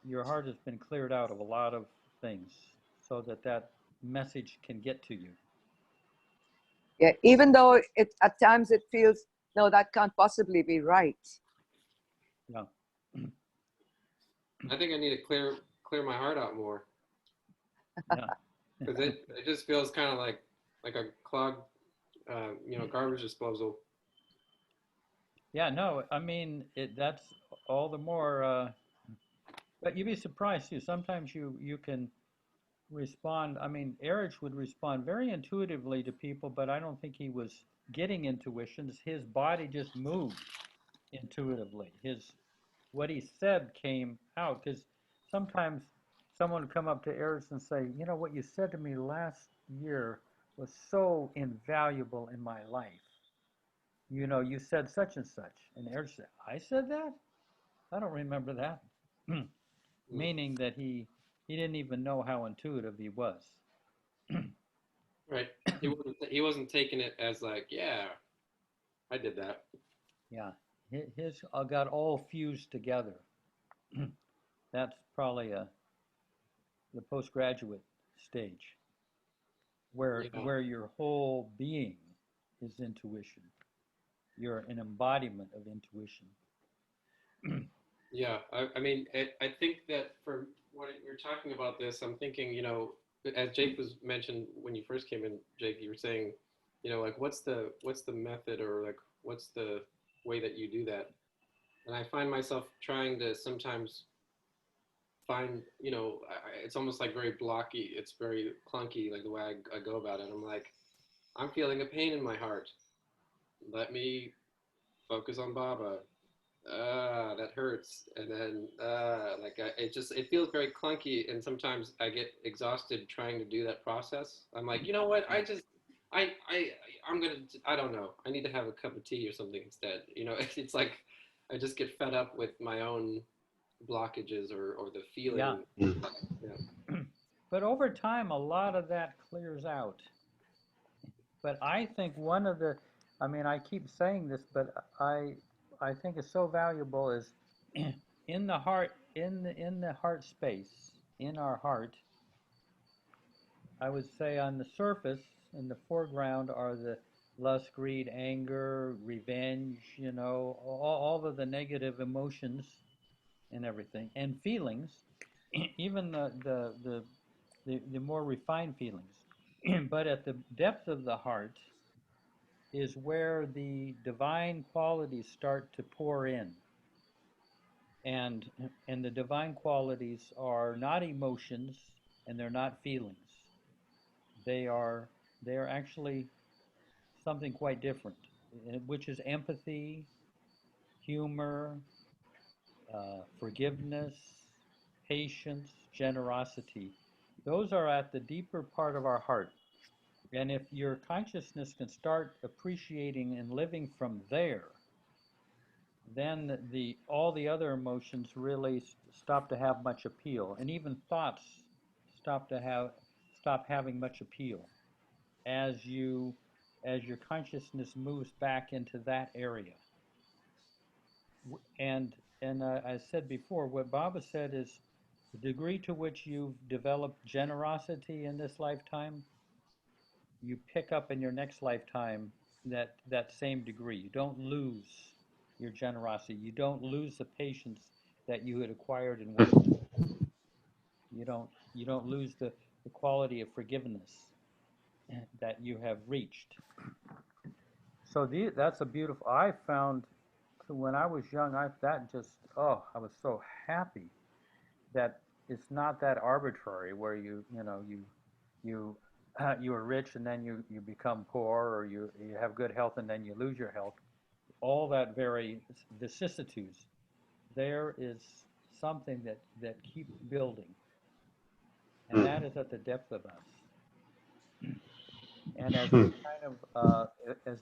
your heart has been cleared out of a lot of things so that message can get to you. Yeah. Even though at times it feels, no, that can't possibly be right. Yeah. I think I need to clear my heart out more Yeah. because it just feels kind of like a clogged, garbage disposal. Yeah, no, I mean, that's all the more, but you'd be surprised too. Sometimes you can respond. I mean, Erich would respond very intuitively to people, but I don't think he was getting intuitions. His body just moved intuitively. What he said came out because sometimes someone would come up to Erich and say, what you said to me last year was so invaluable in my life. You said such and such. And Erich said, I said that? I don't remember that. Meaning that he didn't even know how intuitive he was. Right. He wasn't taking it as like, yeah, I did that. Yeah. His got all fused together. That's probably the postgraduate stage where your whole being is intuition. You're an embodiment of intuition. Yeah, I mean, I think that for when you're talking about this, I'm thinking, as Jake was mentioned when you first came in, Jake, you were saying, like what's the method or like what's the way that you do that? And I find myself trying to sometimes find, it's almost like very blocky. It's very clunky, like the way I go about it. I'm like, I'm feeling a pain in my heart. Let me focus on Baba. That hurts. And then, it feels very clunky. And sometimes I get exhausted trying to do that process. I'm like, you know what? I don't know. I need to have a cup of tea or something instead. It's like, I just get fed up with my own blockages or the feeling. Yeah. Yeah. But over time, a lot of that clears out. But I think I keep saying this, but I think it's so valuable is in the heart, in the heart space, in our heart. I would say on the surface, in the foreground, are the lust, greed, anger, revenge. All of the negative emotions and everything, and feelings, even the more refined feelings. But at the depth of the heart is where the divine qualities start to pour in. And and the divine qualities are not emotions and they're not feelings. They are they are actually something quite different, which is empathy, humor, forgiveness, patience, generosity. Those are at the deeper part of our heart. And if your consciousness can start appreciating and living from there, then the all the other emotions really stop to have much appeal, and even thoughts stop to have stop having much appeal as you as your consciousness moves back into that area. And I said before, what Baba said is the degree to which you've developed generosity in this lifetime, you pick up in your next lifetime that same degree. You don't lose your generosity. You don't lose the patience that you had acquired in wisdom. You don't lose the quality of forgiveness that you have reached. So that's a beautiful. I found when I was young, that just I was so happy that it's not that arbitrary where you you are rich and then you become poor, or you have good health and then you lose your health. All that very vicissitudes. There is something that keeps building, and that is at the depth of us. And as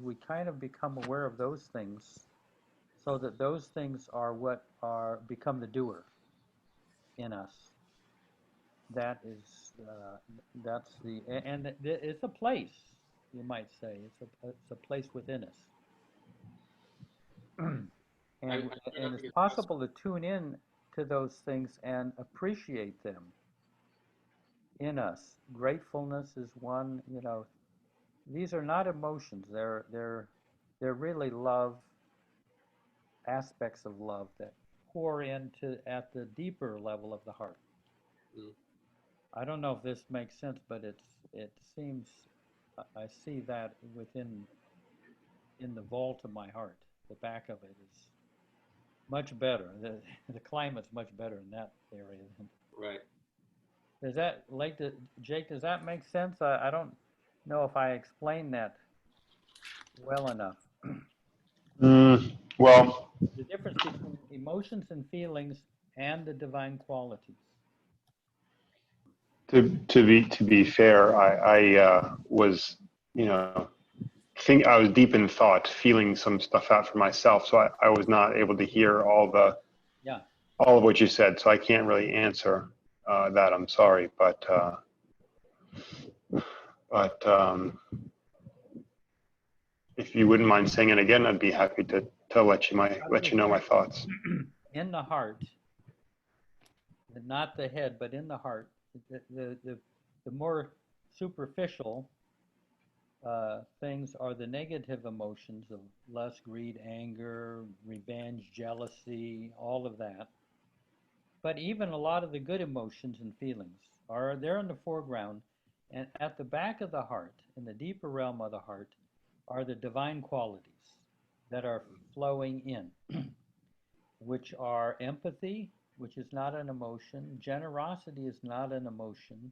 we kind of become aware of those things, so that those things are what are become the doer in us. That is that's the and it's a place, you might say. It's a place within us. and and it's possible to tune in to those things and appreciate them in us. Gratefulness is one. These are not emotions. They're really love, aspects of love that pour into at the deeper level of the heart. Mm. I don't know if this makes sense, but it seems I see that within in the vault of my heart. The back of it is much better. The climate's much better in that area. Right. Does that Jake? Does that make sense? I don't know if I explained that well enough. Well, The difference between emotions and feelings and the divine qualities. to be fair, I was, you know, I was deep in thought, feeling some stuff out for myself. So I was not able to hear Yeah. all of what you said. So I can't really answer that. I'm sorry, but if you wouldn't mind saying it again, I'd be happy to let you know my thoughts. In the heart, not the head, but in the heart, the more superficial things are the negative emotions of lust, greed, anger, revenge, jealousy, all of that. But even a lot of the good emotions and feelings are there in the foreground, and at the back of the heart, in the deeper realm of the heart, are the divine qualities that are flowing in, which are empathy, which is not an emotion, generosity is not an emotion,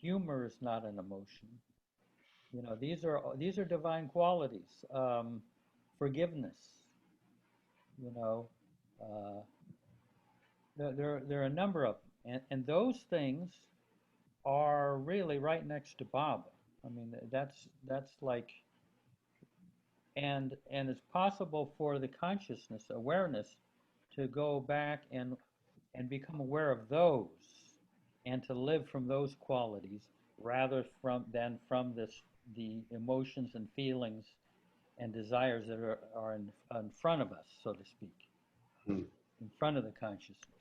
humor is not an emotion. These are divine qualities. Forgiveness, you know, uh, there are a number of them, and those things are really right next to Baba. I mean, that's like, and it's possible for the consciousness, awareness, to go back and become aware of those, and to live from those qualities rather from the emotions and feelings and desires that are in front of us, so to speak, Hmm. in front of the consciousness.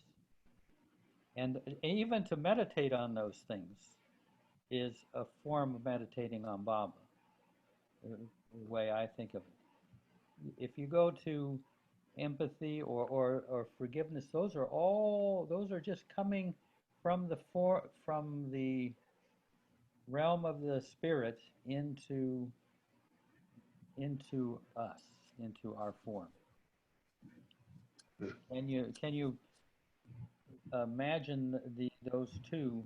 And even to meditate on those things is a form of meditating on Baba, the way I think of it. If you go to empathy or forgiveness, those are just coming from the realm of the spirit into us, into our form. Can you imagine those two?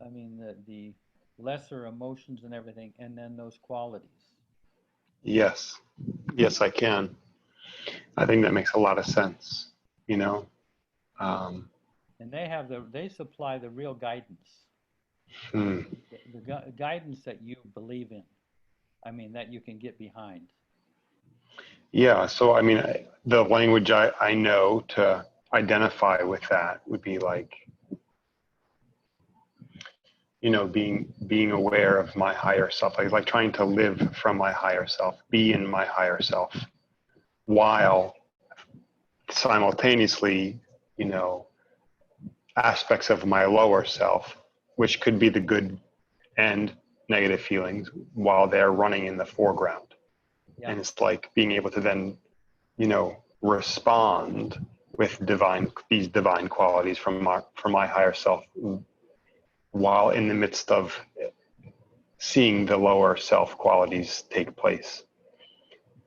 I mean, the lesser emotions and everything, and then those qualities. Yes. Yes, I can. I think that makes a lot of sense, you know. Um, And they supply the real guidance, hmm. the guidance that you believe in. I mean, that you can get behind. Yeah, so I mean, the language I know to identify with that would be like, you know, being aware of my higher self, like trying to live from my higher self, be in my higher self, while simultaneously, you know, aspects of my lower self, which could be the good and negative feelings, while they're running in the foreground. Yeah. And it's like being able to then, you know, respond with these divine qualities from my higher self, while in the midst of seeing the lower self qualities take place.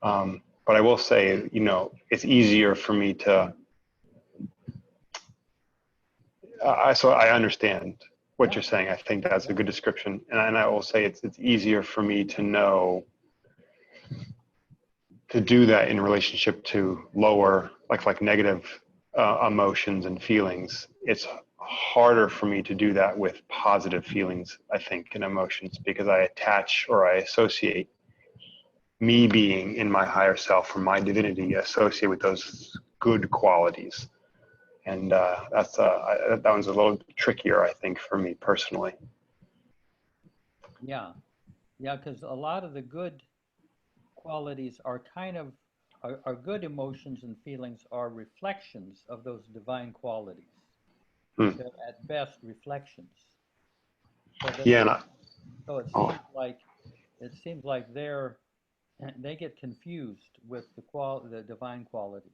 But I will say, you know, it's easier for me to. So I understand what you're saying. I think that's a good description, and I will say it's easier for me to know to do that in relationship to lower, like negative emotions and feelings. It's harder for me to do that with positive feelings, I think, and emotions, because I attach or I associate me being in my higher self or my divinity associated with those good qualities. And that one's a little trickier, I think, for me personally. Yeah, yeah, because a lot of the good qualities are kind of are good emotions and feelings are reflections of those divine qualities. Hmm. They're at best reflections. So Yeah, and so oh, it seems like they get confused with the divine qualities.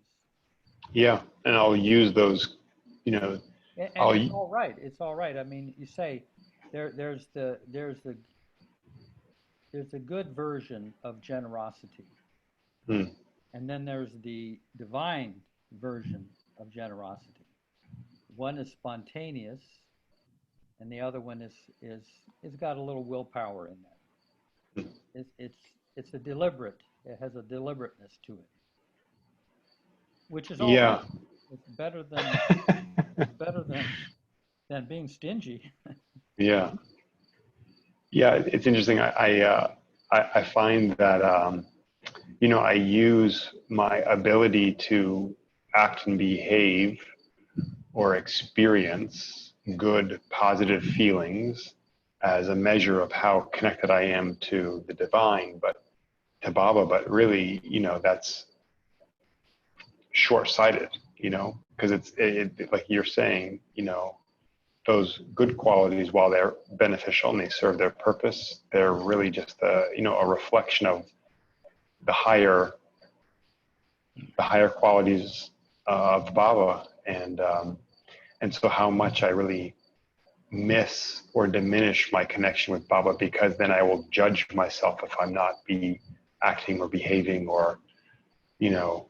yeah, and I'll use those, you know, And it's all right. It's all right. I mean, you say there's the good version of generosity. hmm. And then there's the divine version of generosity. One is spontaneous, and the other one is it's got a little willpower in that. It's a deliberate. It has a deliberateness to it, which is all right. Yeah. It's better than being stingy. Yeah. Yeah, it's interesting. I find that you know, I use my ability to act and behave or experience good positive feelings as a measure of how connected I am to the divine, but to Baba. But really, you know, that's short-sighted, you know, because it like you're saying, you know, those good qualities, while they're beneficial and they serve their purpose, they're really just you know, a reflection of the higher qualities of Baba, and so how much I really miss or diminish my connection with Baba, because then I will judge myself if I'm not acting or behaving or, you know,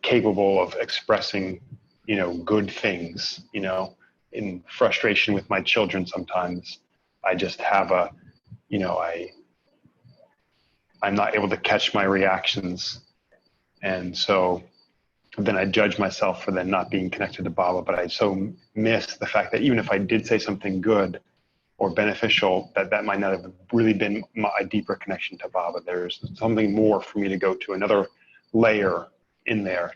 capable of expressing, you know, good things, you know. In frustration with my children, sometimes I just have you know, I'm not able to catch my reactions, and so then I judge myself for then not being connected to Baba. But I so miss the fact that even if I did say something good or beneficial, that might not have really been a deeper connection to Baba. There's something more for me to go to, another layer in there.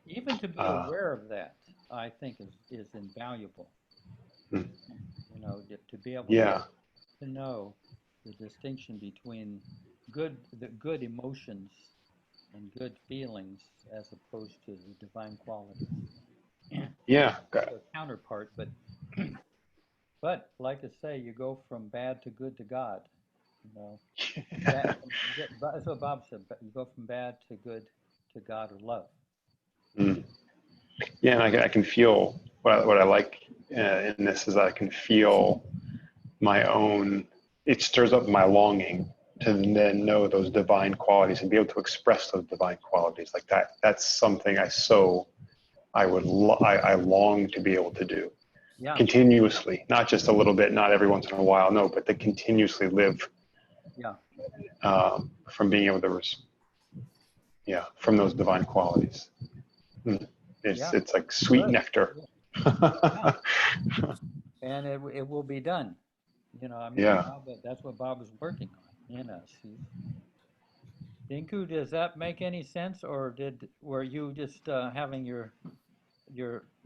Even to be aware of that, I think is invaluable. Hmm. You know, to be able Yeah. to know the distinction between the good emotions and good feelings as opposed to the divine qualities. Yeah. Their counterpart, but like I say, you go from bad to good to God. You know, that's what Bob said. You go from bad to good to God or love. Mm. Yeah, and I can feel what I like in this is that I can feel my own, it stirs up my longing to then know those divine qualities and be able to express those divine qualities like that. That's something I long to be able to do Yeah. continuously, not just a little bit, not every once in a while, no, but to continuously live Yeah. from being able to, from those divine qualities. It's like sweet Good. nectar. Yeah. And it will be done. You know, I mean, Yeah. that's what Bob is working on in us. Dinku, does that make any sense, or were you just having your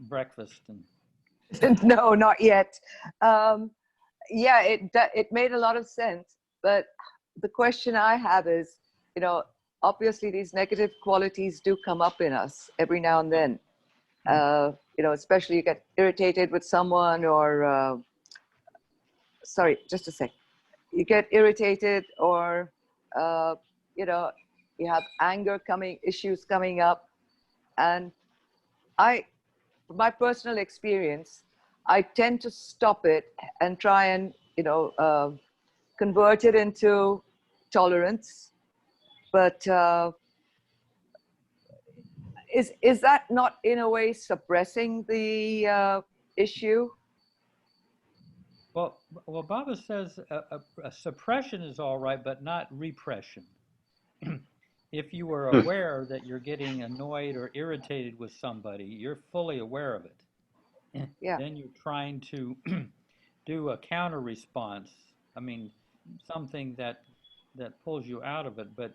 breakfast and No, not yet. Yeah, it made a lot of sense. But the question I have is, you know, obviously these negative qualities do come up in us every now and then. You know, especially you get irritated with someone, or sorry, just a sec. You get irritated, or you know, you have issues coming up, and my personal experience, I tend to stop it and try and, you know, convert it into tolerance. But is that not in a way suppressing the issue? well, Baba says a suppression is all right, but not repression. If you are aware that you're getting annoyed or irritated with somebody, you're fully aware of it. Yeah. Then you're trying to do a counter response. I mean, something that pulls you out of it, but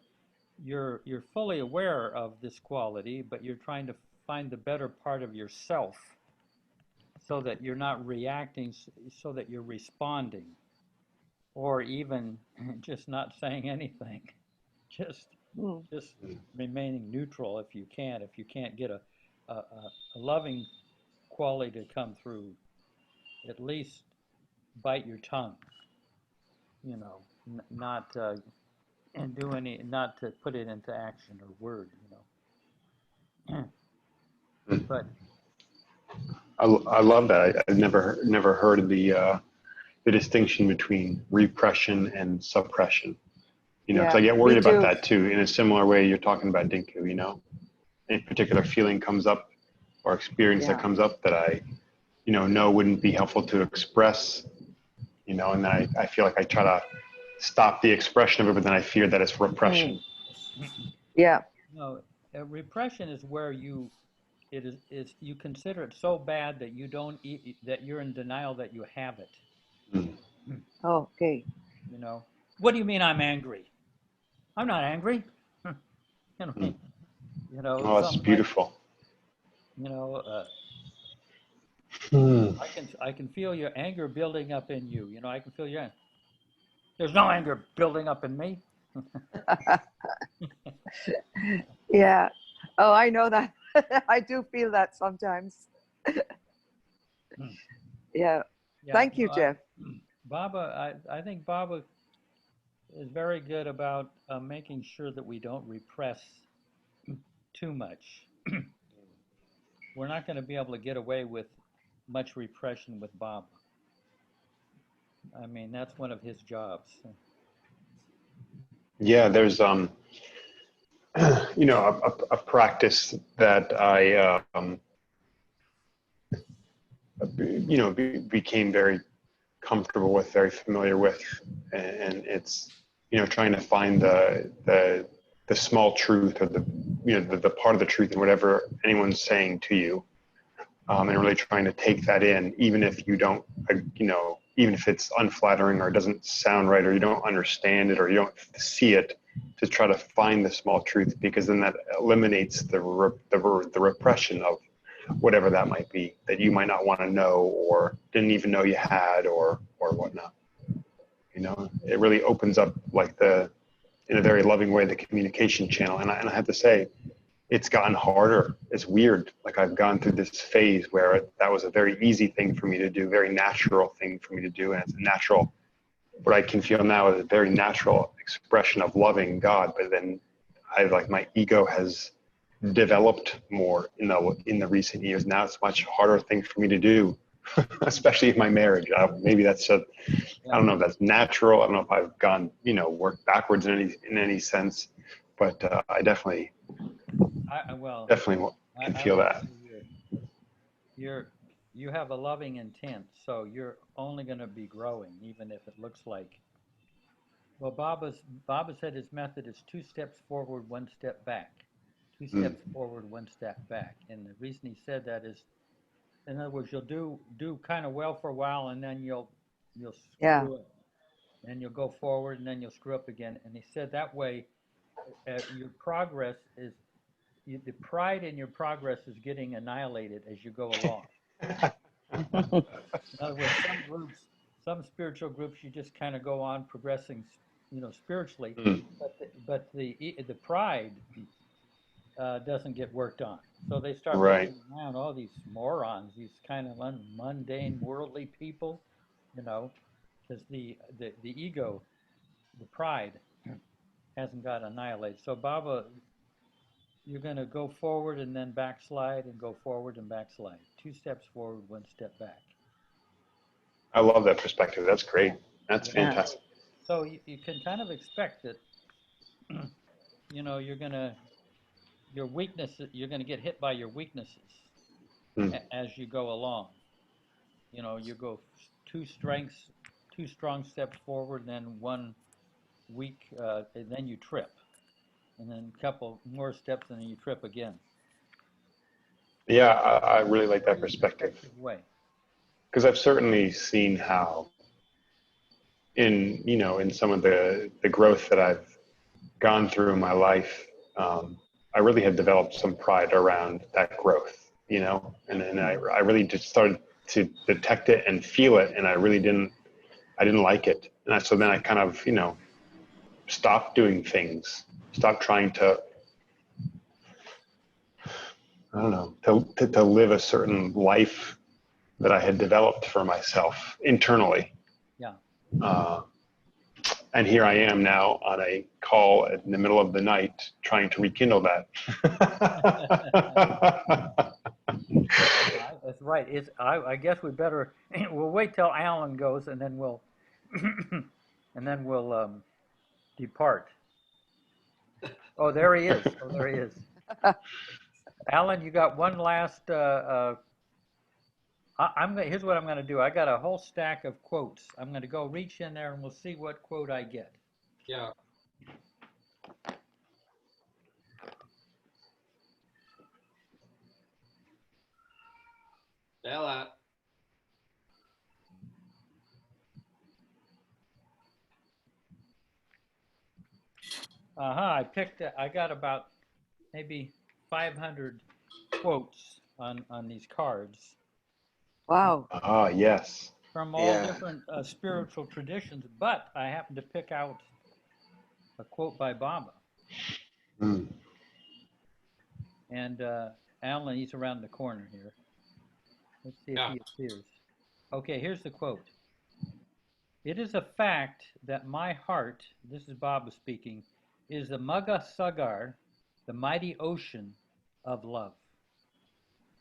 you're fully aware of this quality, but you're trying to find the better part of yourself so that you're not reacting, so that you're responding, or even just not saying anything. Just remaining neutral if you can. If you can't get a loving quality to come through, at least bite your tongue. You know, not and do not to put it into action or word. You know, but I love that. I've never heard of the distinction between repression and suppression. You know, because I get worried about that too. In a similar way, you're talking about Dinku. You know, a particular feeling comes up or experience that comes up that I, know wouldn't be helpful to express. You know, and I feel like I try to stop the expression of it, but then I fear that it's repression. Yeah. No, repression is where you consider it so bad that you don't that you're in denial that you have it. Oh, okay. You know, what do you mean I'm angry? I'm not angry. You know, Oh, that's beautiful. Like, you know, I can feel your anger building up in you. You know, I can feel your. There's no anger building up in me. Yeah. Oh, I know that. I do feel that sometimes. Yeah. Thank you, Jeff. Baba, I think Baba is very good about making sure that we don't repress too much. We're not going to be able to get away with much repression with Baba. I mean, that's one of his jobs. Yeah, there's a practice that I became very comfortable with, very familiar with, and it's trying to find the small truth, or the part of the truth in whatever anyone's saying to you, and really trying to take that in, even if you don't, even if it's unflattering or it doesn't sound right, or you don't understand it, or you don't see it, to try to find the small truth, because then that eliminates the repression of whatever that might be that you might not want to know, or didn't even know you had, or whatnot. It really opens up, like, in a very loving way, the communication channel. And I have to say, it's gotten harder. It's weird. Like, I've gone through this phase where that was a very easy thing for me to do, very natural thing for me to do. And it's a natural, what I can feel now is a very natural expression of loving God. But then my ego has developed more in the recent years. Now it's a much harder thing for me to do, especially in my marriage. Maybe that's I don't know if that's natural. I don't know if I've gone, worked backwards in any sense, but I definitely can I feel would that. say you have a loving intent, so you're only going to be growing, even if it looks like. Well, Baba said his method is 2 steps forward, 1 step back. 2 steps forward, 1 step back. And the reason he said that is, in other words, you'll do kind of well for a while, and then you'll Yeah. screw up. Then you'll go forward, and then you'll screw up again. And he said that way, your progress is the pride in your progress is getting annihilated as you go along. In other words, some spiritual groups, you just kind of go on progressing, spiritually, but the pride doesn't get worked on. So they start Right. looking around, all these morons, these kind of mundane, worldly people, because the ego, the pride, hasn't got annihilated. So Baba, you're going to go forward and then backslide and go forward and backslide. 2 steps forward, 1 step back. I love that perspective. That's great. That's Yeah. fantastic. So you can kind of expect that, you're going to, your weaknesses, you're going to get hit by your weaknesses as you go along. You go two strong steps forward, and then one weak, and then you trip. And then a couple more steps, and then you trip again. Yeah, I really like that perspective. Way. Because I've certainly seen how in some of the growth that I've gone through in my life, I really had developed some pride around that growth, and I really just started to detect it and feel it, and I didn't like it. And so then I kind of, stopped doing things, stopped trying to, I don't know, to live a certain life that I had developed for myself internally. Yeah. And here I am now on a call in the middle of the night trying to rekindle that. That's right. I guess we better, we'll wait till Alan goes, and then we'll depart. Oh, there he is. Alan, you got one last. Here's what I'm going to do. I got a whole stack of quotes. I'm going to go reach in there, and we'll see what quote I get. Yeah. Bella. I got about maybe 500 quotes on these cards. Wow. Ah, yes. From all different spiritual traditions, but I happened to pick out a quote by Baba. And Alan, he's around the corner here. Let's see if he appears. Okay, here's the quote. It is a fact that my heart, this is Baba speaking, is the Magga Sagar, the mighty ocean of love.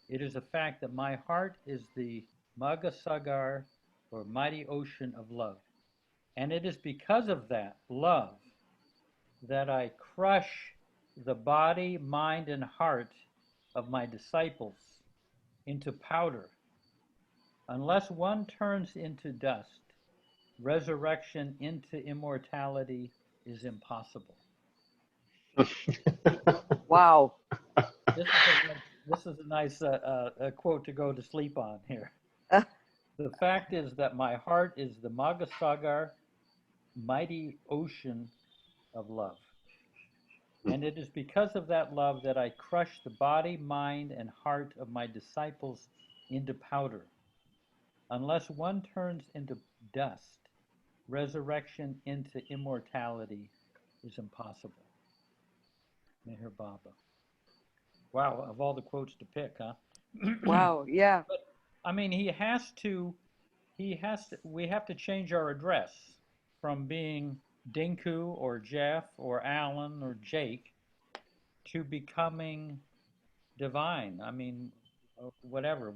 It is a fact that my heart is the Magga Sagar, or mighty ocean of love. And it is because of that love that I crush the body, mind, and heart of my disciples into powder. Unless one turns into dust, resurrection into immortality is impossible. Wow. This is a nice quote to go to sleep on here. The fact is that my heart is the Magasagar, mighty ocean of love. And it is because of that love that I crush the body, mind, and heart of my disciples into powder. Unless one turns into dust, resurrection into immortality is impossible. Meher Baba. Wow, of all the quotes to pick, huh? Wow, yeah. But, I mean, we have to change our address from being Dinku or Jeff or Alan or Jake to becoming divine. I mean, whatever.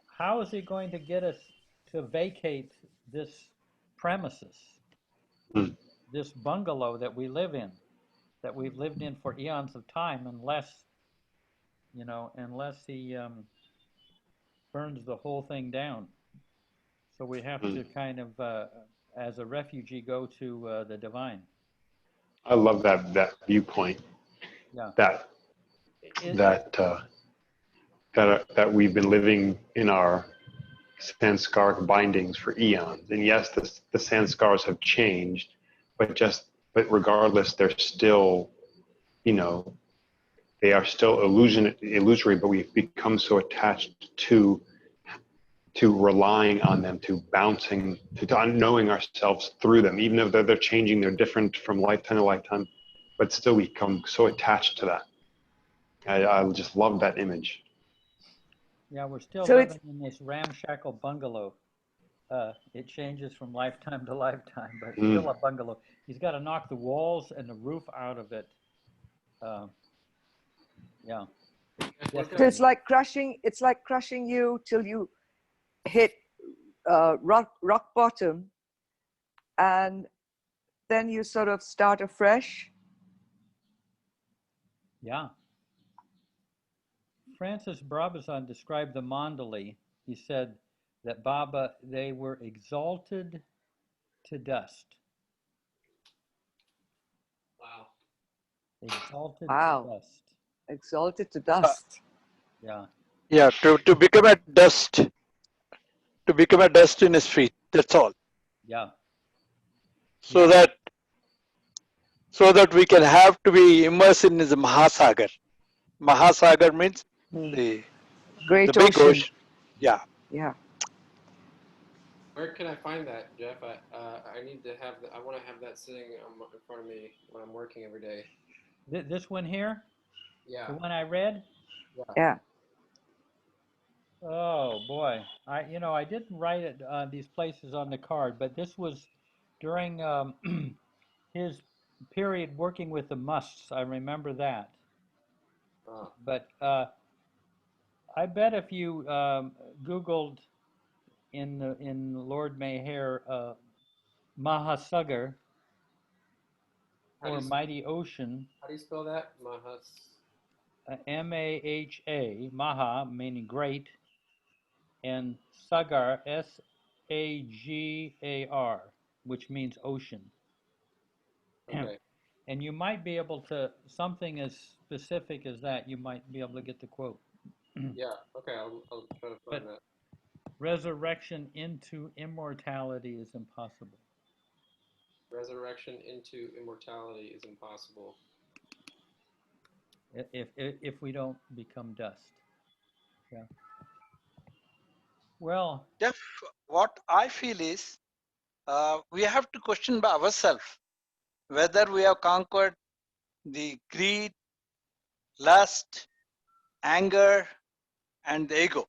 How is he going to get us to vacate this premises, Hmm. this bungalow that we live in, that we've lived in for eons of time, unless, unless he burns the whole thing down. So we have Hmm. to kind of, as a refugee, go to the divine. I love that viewpoint. Yeah. That It, that that we've been living in our sanskaric bindings for eons. And yes, the sanskars have changed, but regardless, they're still, they are still illusory. But we've become so attached to relying on them, to bouncing, to knowing ourselves through them, even though they're changing, they're different from lifetime to lifetime, but still we become so attached to that. I just love that image. yeah, we're still So it's living in this ramshackle bungalow. It changes from lifetime to lifetime, but it's still Mm. a bungalow. He's got to knock the walls and the roof out of it. Uh, yeah, What can so I, it's definitely. like crushing. It's like crushing you till you hit rock bottom, and then you sort of start afresh. Yeah. Francis Brabazon described the Mandali. He said that Baba, they were exalted to dust. wow. Exalted to Wow, dust. exalted to Uh, dust. Yeah. yeah, to become a dust, to become a dust in his feet. That's all. Yeah. So Yeah. that we can have to be immersed in his Mahasagar. Mahasagar means Hmm. the Great big ocean. ocean. Yeah. Yeah. Where can I find that, Jeff? I need to have I want to have that sitting in front of me when I'm working every day. This one here, Yeah. the one I read. Yeah. Yeah. Oh boy, I didn't write it these places on the card, but this was during his period working with the musts. I remember that. Oh. But I bet if you Googled in Lord Mayhair Mahasagar How do or you Mighty Ocean, how do you spell that? Mahas. Maha, Maha meaning great, and Sagar, Sagar, which means ocean. Okay. And you might be able to, something as specific as that, you might be able to get the quote. Yeah. Okay. I'll try to find But that. resurrection into immortality is impossible. Resurrection into immortality is impossible. If we don't become dust. Yeah. Well, Jeff, what I feel is we have to question by ourselves whether we have conquered the greed, lust, anger, and the ego.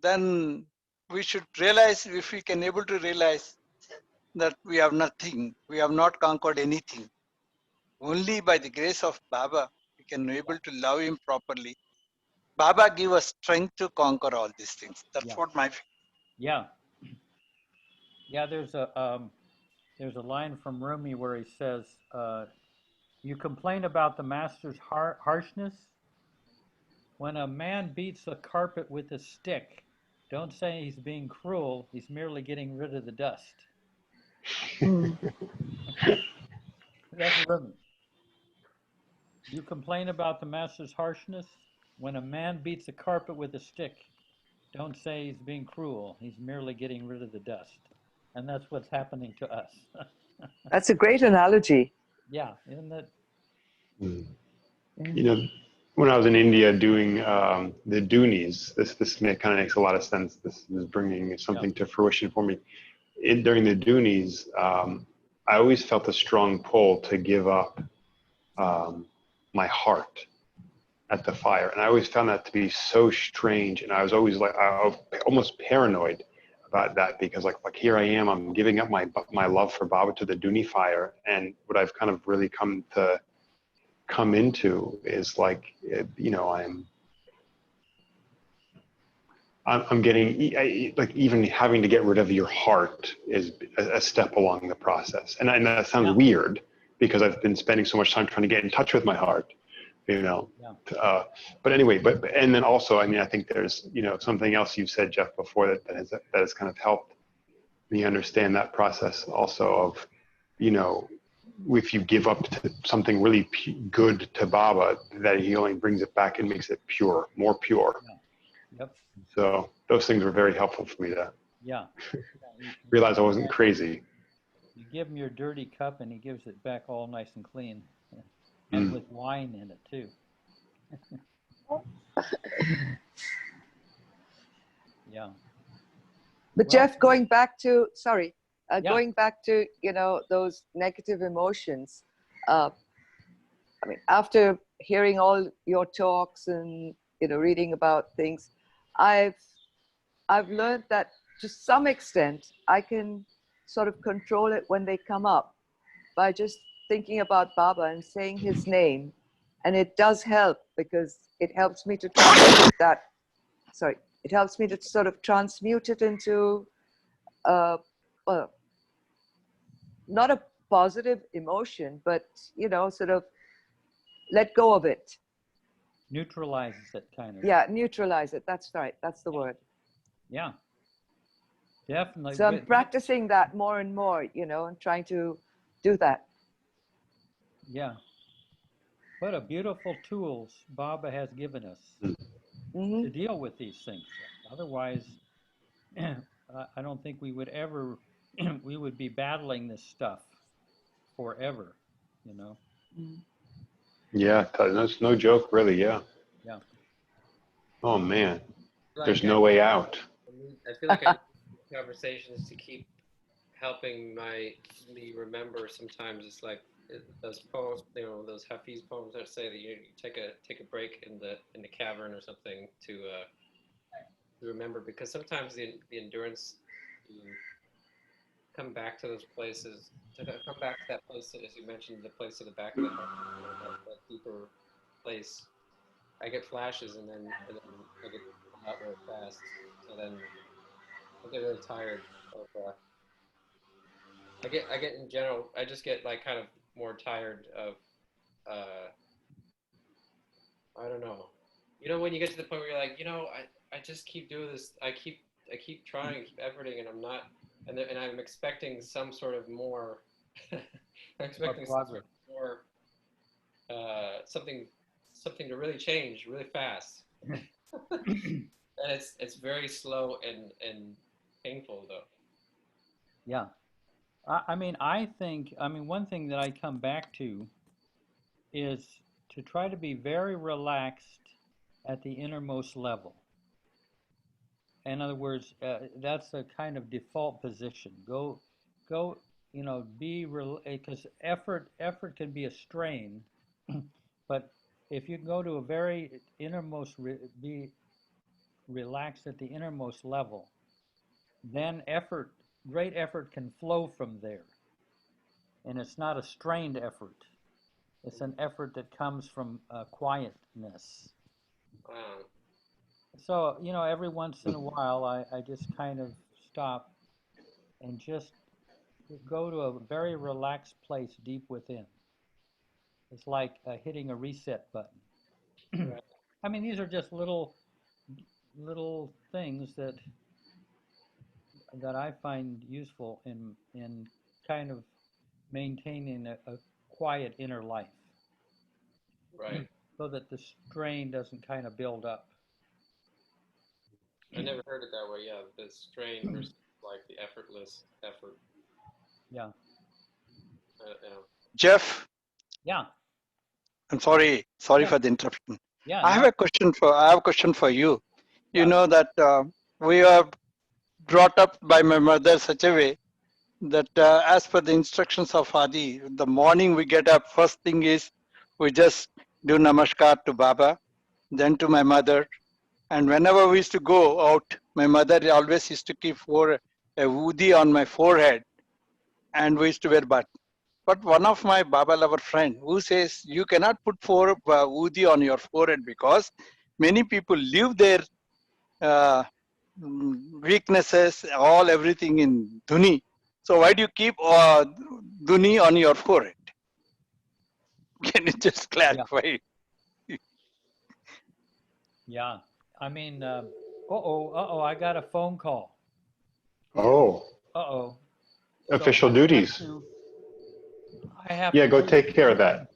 Then we should realize, if we can able to realize that we have nothing, we have not conquered anything. Only by the grace of Baba we can able to love him properly. Baba give us strength to conquer all these things. That's yeah, what my yeah, yeah. There's a line from Rumi where he says, "You complain about the master's harshness. When a man beats a carpet with a stick, don't say he's being cruel. He's merely getting rid of the dust." Hmm. That's Rumi. You complain about the master's harshness. When a man beats a carpet with a stick, don't say he's being cruel. He's merely getting rid of the dust. And that's what's happening to us. That's a great analogy. Yeah, isn't that? Mm. Yeah. You know, when I was in India doing the Doonies, this kind of makes a lot of sense. This is bringing something to fruition for me. During the Doonies, I always felt a strong pull to give up my heart at the fire, and I always found that to be so strange. And I was always like, I was almost paranoid about that, because like here I am, I'm giving up my love for Baba to the Doonie fire, and what I've kind of really come into is like, I'm I'm getting like even having to get rid of your heart is a step along the process, and that sounds Yeah. weird because I've been spending so much time trying to get in touch with my heart, you know. Yeah. But anyway, and then also, I mean, I think there's something else you've said, Jeff, before that has kind of helped me understand that process also of, if you give up to something really good to Baba, that he only brings it back and makes it pure, more pure. Yeah. Yep. So those things were very helpful for me to Yeah. realize I wasn't crazy. You give him your dirty cup and he gives it back all nice and clean. And with wine in it too. Yeah. But Well, Jeff, going back to, Yeah. going back to, those negative emotions, I mean, after hearing all your talks and, reading about things, I've learned that to some extent, I can sort of control it when they come up by just thinking about Baba and saying his name. And it does help because it helps me to transmute that. Sorry, it helps me to sort of transmute it into not a positive emotion, but, sort of let go of it. Neutralizes it kind of. Yeah, neutralize it. That's right. That's the word. Yeah. Definitely. So I'm practicing that more and more, and trying to do that. Yeah. What a beautiful tools Baba has given us Mm-hmm. to deal with these things. Otherwise, I don't think we would ever, we would be battling this stuff forever, Yeah, that's no joke, really. Yeah. Yeah. Oh man, there's Like no way out. I feel like I need conversations to keep helping me remember. Sometimes it's like those poems, those Hafiz poems that say that you take a break in the cavern or something to remember, because sometimes the endurance to come back to those places, to come back to that place, as you mentioned, the place at the back of the heart, that deeper place. I get flashes and then I get out really fast, and then I get really tired of. I get in general. I just get like kind of more tired of. I don't know. When you get to the point where you're like, I just keep doing this. I keep trying, keep efforting, and I'm not. And I'm expecting some sort of more. I'm expecting some sort of more. Something to really change really fast. And it's very slow and painful though. Yeah. I mean, one thing that I come back to is to try to be very relaxed at the innermost level. In other words, that's a kind of default position. Go, because effort can be a strain, but if you go to a very innermost, be relaxed at the innermost level, then great effort can flow from there. And it's not a strained effort. It's an effort that comes from quietness. Wow. So, every once in a while, I just kind of stop and just go to a very relaxed place deep within. It's like hitting a reset button. Right. I mean, these are just little things that I find useful in kind of maintaining a quiet inner life. Right. So that the strain doesn't kind of build up. I never heard it that way. Yeah, the strain versus like the effortless effort. Yeah. Jeff, Yeah. I'm sorry Yeah. for the interruption. Yeah. I have a question for you. You Yeah. know that we are brought up by my mother such a way that as per the instructions of Adi, the morning we get up, first thing is we just do namaskar to Baba, then to my mother. And whenever we used to go out, my mother always used to keep a woody on my forehead, and we used to wear button. But one of my Baba lover friend who says you cannot put woody on your forehead because many people leave their weaknesses, all everything in dhuni. So why do you keep dhuni on your forehead? Can you just clarify? Yeah. I mean, I got a phone call. Oh, Uh-oh. official So duties. I have Yeah, to go do this. take care of that.